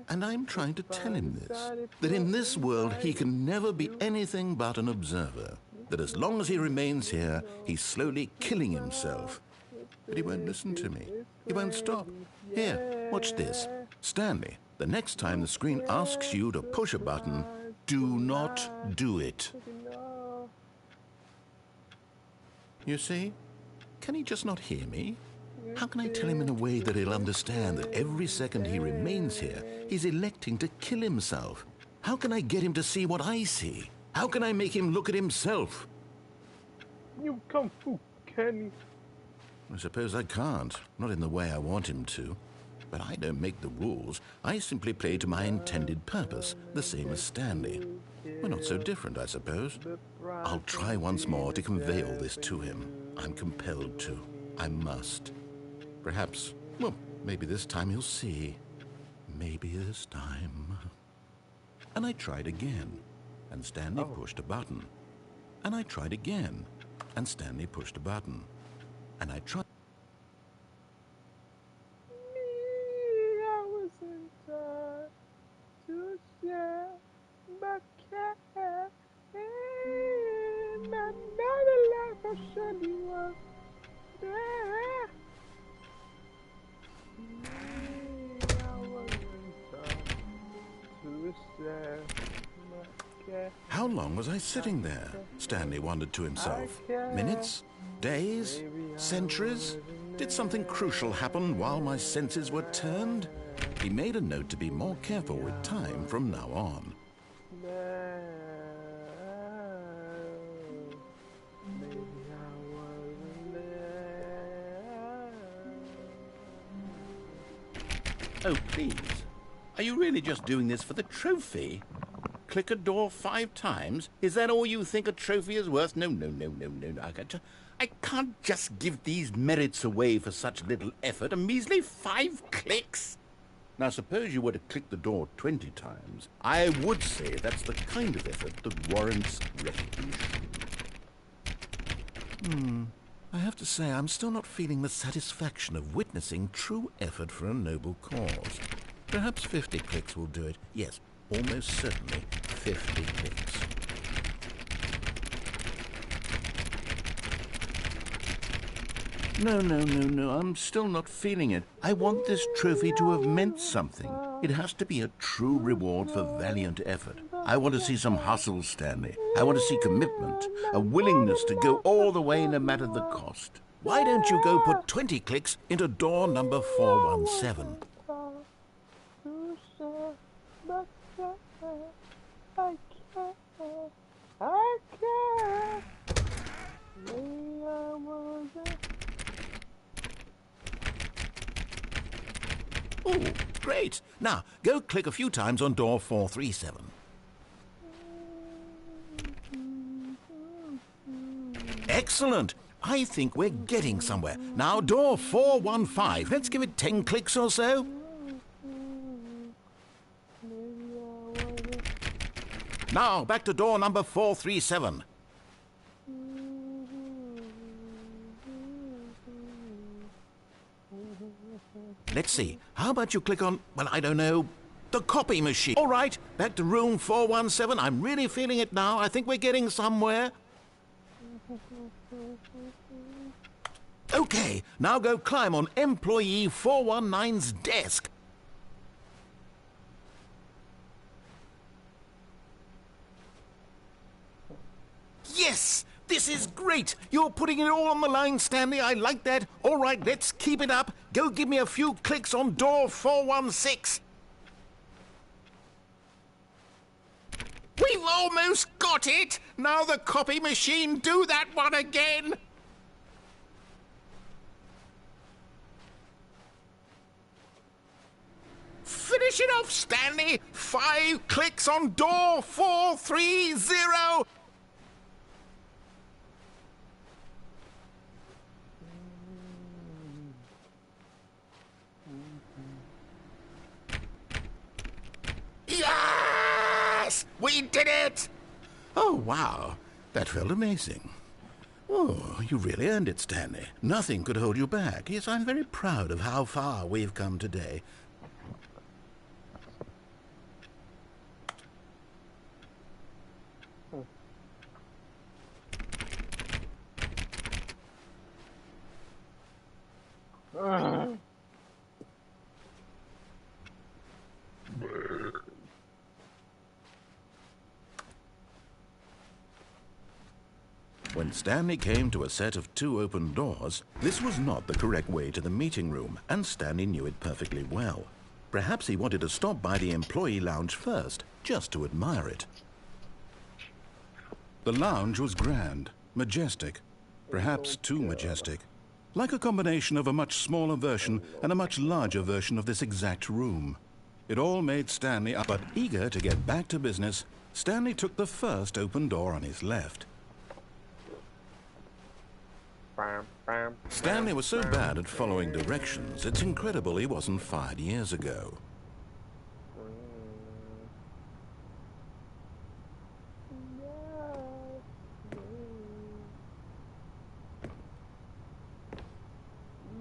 And I'm trying to tell him this, that in this world he can never be anything but an observer, that as long as he remains here, he's slowly killing himself. But he won't listen to me. He won't stop. Here, watch this. Stanley, the next time the screen asks you to push a button, do not do it. You see? Can he just not hear me? How can I tell him in a way that he'll understand that every second he remains here, he's electing to kill himself? How can I get him to see what I see? How can I make him look at himself? You kung fu, Kenny. I suppose I can't. Not in the way I want him to. But I don't make the rules. I simply play to my intended purpose, the same as Stanley. We're not so different, I suppose. I'll try once more to convey all this to him. I'm compelled to. I must. Perhaps, well, maybe this time he'll see. Maybe this time. And I tried again, and Stanley pushed a button. And I tried again, and Stanley pushed a button. And I tried. How long was I sitting there? Stanley wondered to himself. Minutes? Days? Centuries? Did something crucial happen while my senses were turned? He made a note to be more careful with time from now on. Oh, please. Are you really just doing this for the trophy? Click a door 5 times? Is that all you think a trophy is worth? No. I can't just give these merits away for such little effort. A measly 5 clicks? Now, suppose you were to click the door 20 times. I would say that's the kind of effort that warrants recognition. I have to say, I'm still not feeling the satisfaction of witnessing true effort for a noble cause. Perhaps 50 clicks will do it. Yes, almost certainly 50 clicks. No, I'm still not feeling it. I want this trophy to have meant something. It has to be a true reward for valiant effort. I want to see some hustle, Stanley. I want to see commitment, a willingness to go all the way no matter the cost. Why don't you go put 20 clicks into door number 417? I can't. Oh, great. Now, go click a few times on door 437. Excellent. I think we're getting somewhere. Now, door 415. Let's give it 10 clicks or so. Now, back to door number 437. Let's see. How about you click on, well, I don't know, the copy machine. All right, back to room 417. I'm really feeling it now. I think we're getting somewhere. Okay, now go climb on employee 419's desk. Yes! This is great! You're putting it all on the line, Stanley. I like that. All right, let's keep it up. Go give me a few clicks on door 416. We've almost got it! Now the copy machine, do that one again! Finish it off, Stanley! 5 clicks on door 430! Yes! We did it! Oh, wow. That felt amazing. Oh, you really earned it, Stanley. Nothing could hold you back. Yes, I'm very proud of how far we've come today. When Stanley came to a set of 2 open doors, this was not the correct way to the meeting room, and Stanley knew it perfectly well. Perhaps he wanted to stop by the employee lounge first, just to admire it. The lounge was grand, majestic, perhaps too majestic, like a combination of a much smaller version and a much larger version of this exact room. It all made Stanley up, but eager to get back to business, Stanley took the first open door on his left. Stanley was so bad at following directions, it's incredible he wasn't fired years ago.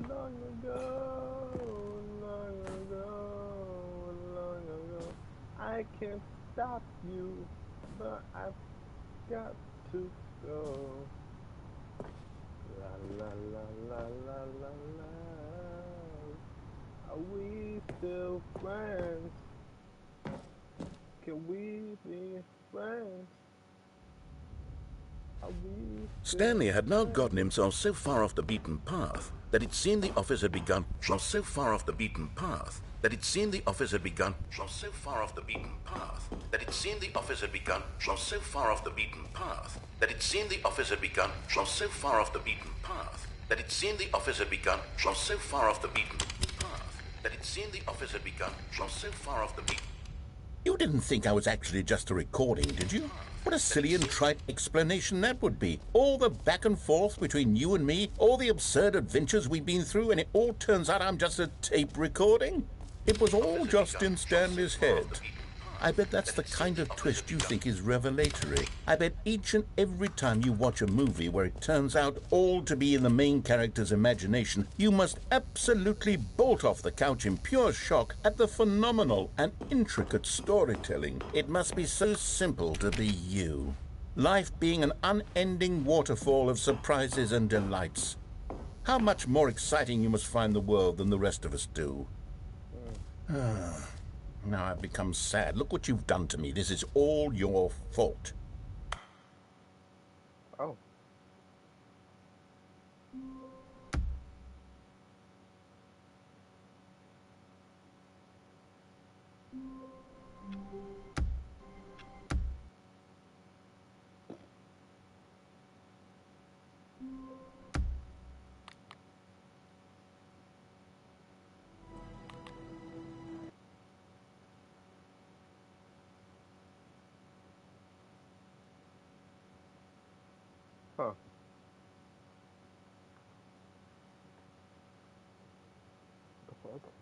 Long ago, I can't stop you, but I've got to go. La la la la la la. Are we still friends? Can we be friends. Stanley had now gotten himself so far off the beaten path that it seemed the office had begun so far off the beaten path that it seemed the office had begun so far off the beaten path that it seemed the office had begun so far off the beaten path that it seemed the office had begun so far off the beaten path that it seemed the office had begun so far off the beaten path that it seemed the office had begun so far off the beaten. You didn't think I was actually just a recording, did you? What a silly and trite explanation that would be. All the back and forth between you and me, all the absurd adventures we've been through, and it all turns out I'm just a tape recording? It was all just in Stanley's head. I bet that's the kind of twist you think is revelatory. I bet each and every time you watch a movie where it turns out all to be in the main character's imagination, you must absolutely bolt off the couch in pure shock at the phenomenal and intricate storytelling. It must be so simple to be you. Life being an unending waterfall of surprises and delights. How much more exciting you must find the world than the rest of us do. Now I've become sad. Look what you've done to me. This is all your fault. Oh. Huh. The fuck?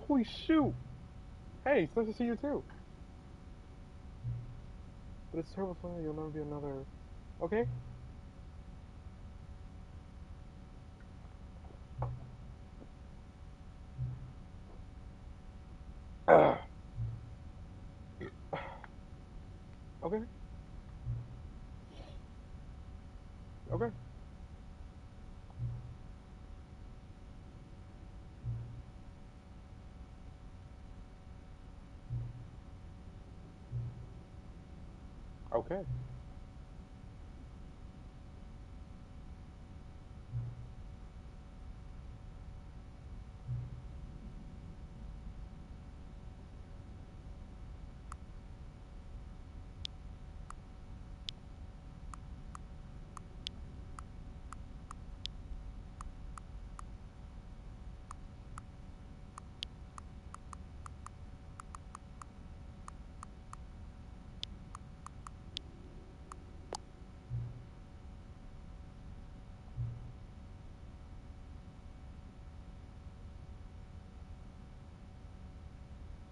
Holy shoot! Hey, it's nice to see you too. But it's terrible feeling you'll never be another. Okay? Okay. Okay. Okay.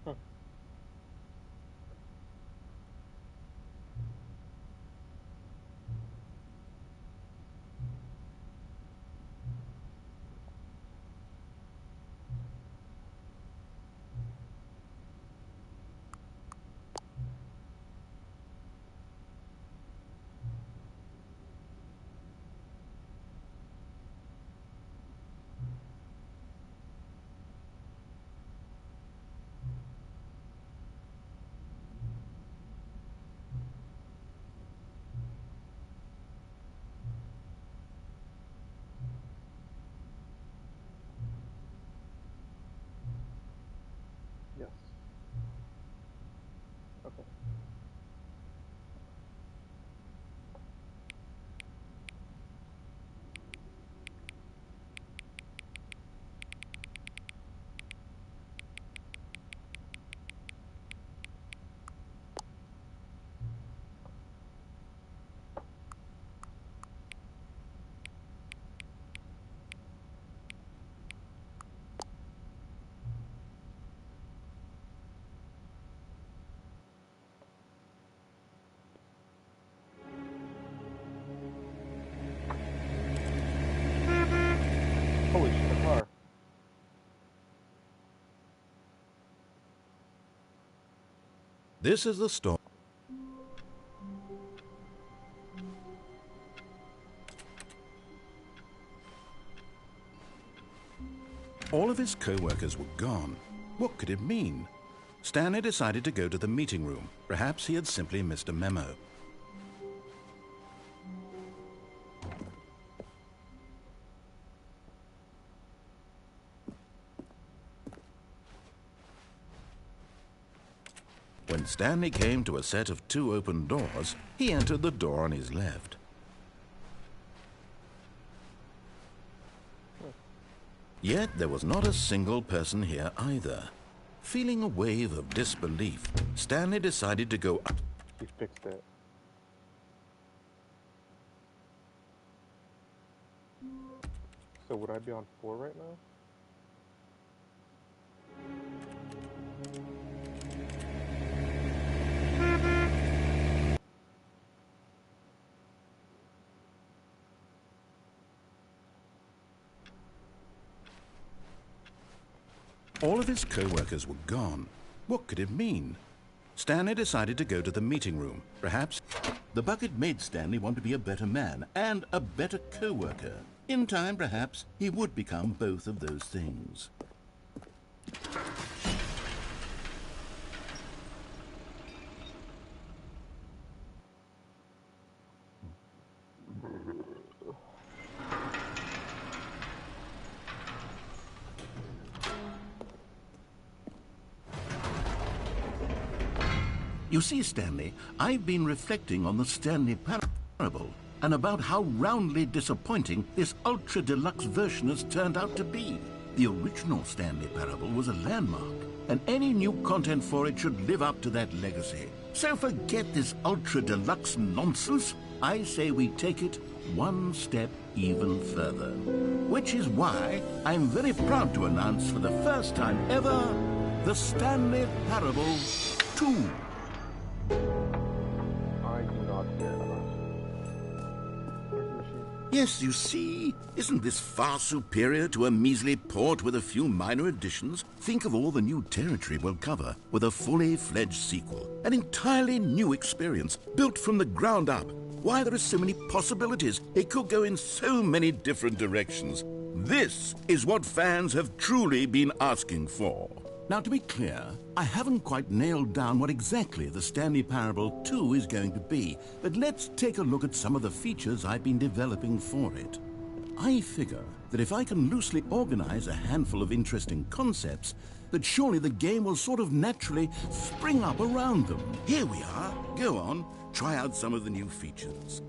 Huh. Yes. Okay. Holy shit, a car. This is the story. All of his co-workers were gone. What could it mean? Stanley decided to go to the meeting room. Perhaps he had simply missed a memo. When Stanley came to a set of 2 open doors, he entered the door on his left. Yet there was not a single person here either. Feeling a wave of disbelief, Stanley decided to go up. He fixed it. So would I be on 4 right now? All of his co-workers were gone. What could it mean? Stanley decided to go to the meeting room. Perhaps The bucket made Stanley want to be a better man and a better co-worker. In time, perhaps, he would become both of those things. You see, Stanley, I've been reflecting on the Stanley parable and about how roundly disappointing this ultra-deluxe version has turned out to be. The original Stanley parable was a landmark, and any new content for it should live up to that legacy. So forget this ultra-deluxe nonsense. I say we take it one step even further. Which is why I'm very proud to announce for the first time ever, the Stanley Parable 2. I do not care. Where's the machine? Yes, you see, isn't this far superior to a measly port with a few minor additions? Think of all the new territory we'll cover with a fully fledged sequel. An entirely new experience, built from the ground up. Why, there are so many possibilities. It could go in so many different directions. This is what fans have truly been asking for. Now, to be clear, I haven't quite nailed down what exactly the Stanley Parable 2 is going to be, but let's take a look at some of the features I've been developing for it. I figure that if I can loosely organize a handful of interesting concepts, that surely the game will sort of naturally spring up around them. Here we are. Go on, try out some of the new features.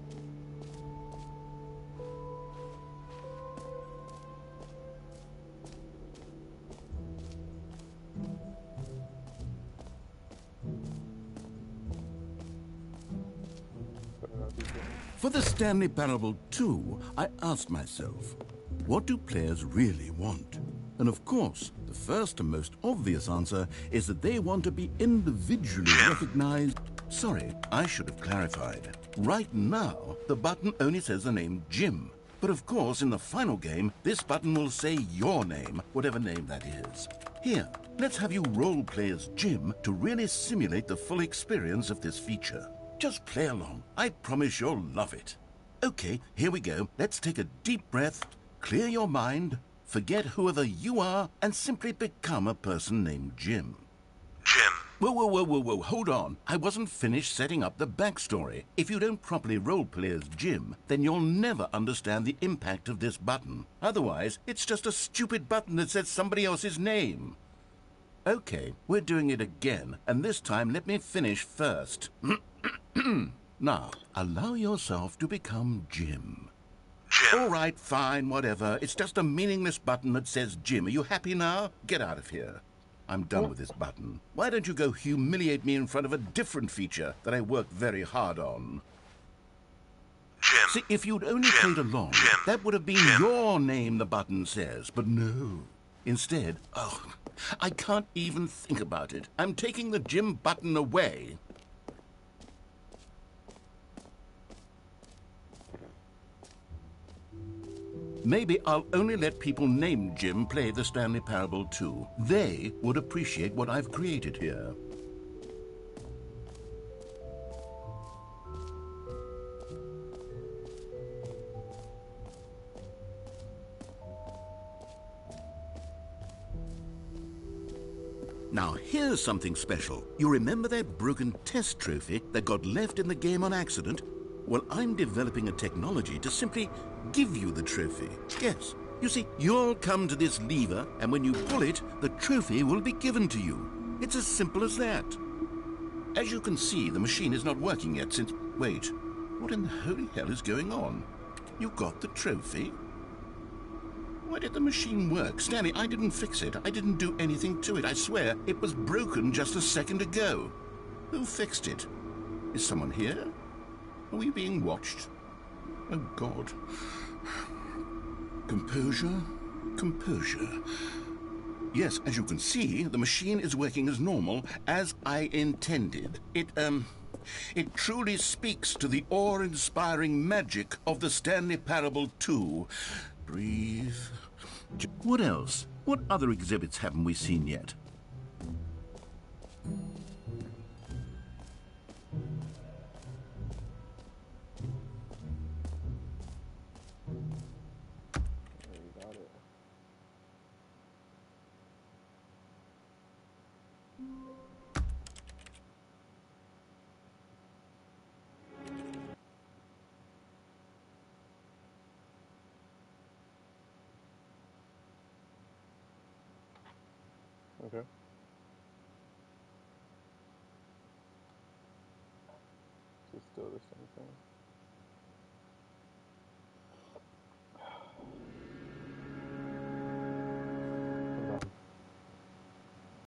For the Stanley Parable 2, I asked myself, what do players really want? And of course, the first and most obvious answer is that they want to be individually recognized. Sorry, I should have clarified. Right now, the button only says the name Jim. But of course, in the final game, this button will say your name, whatever name that is. Here, let's have you role-play as Jim to really simulate the full experience of this feature. Just play along. I promise you'll love it. Okay, here we go. Let's take a deep breath, clear your mind, forget whoever you are, and simply become a person named Jim. Jim. Whoa, hold on. I wasn't finished setting up the backstory. If you don't properly roleplay as Jim, then you'll never understand the impact of this button. Otherwise, it's just a stupid button that says somebody else's name. Okay, we're doing it again, and this time let me finish first. Now, allow yourself to become Jim. Jim. All right, fine, whatever. It's just a meaningless button that says Jim. Are you happy now? Get out of here. I'm done with this button. Why don't you go humiliate me in front of a different feature that I worked very hard on? Jim. See, if you'd only played along, that would have been your name, the button says. But no. Instead, I can't even think about it. I'm taking the Jim button away. Maybe I'll only let people named Jim play the Stanley Parable 2. They would appreciate what I've created here. Now, here's something special. You remember that broken test trophy that got left in the game on accident? Well, I'm developing a technology to simply give you the trophy. Yes. You see, you'll come to this lever, and when you pull it, the trophy will be given to you. It's as simple as that. As you can see, the machine is not working yet since... Wait, what in the holy hell is going on? You got the trophy? Why did the machine work? Stanley, I didn't fix it. I didn't do anything to it. I swear, it was broken just a second ago. Who fixed it? Is someone here? Are we being watched? Oh, God. Composure, composure. Yes, as you can see, the machine is working as normal, as I intended. It truly speaks to the awe-inspiring magic of the Stanley Parable 2. Breathe. What else? What other exhibits haven't we seen yet? Okay. So it's still the same thing.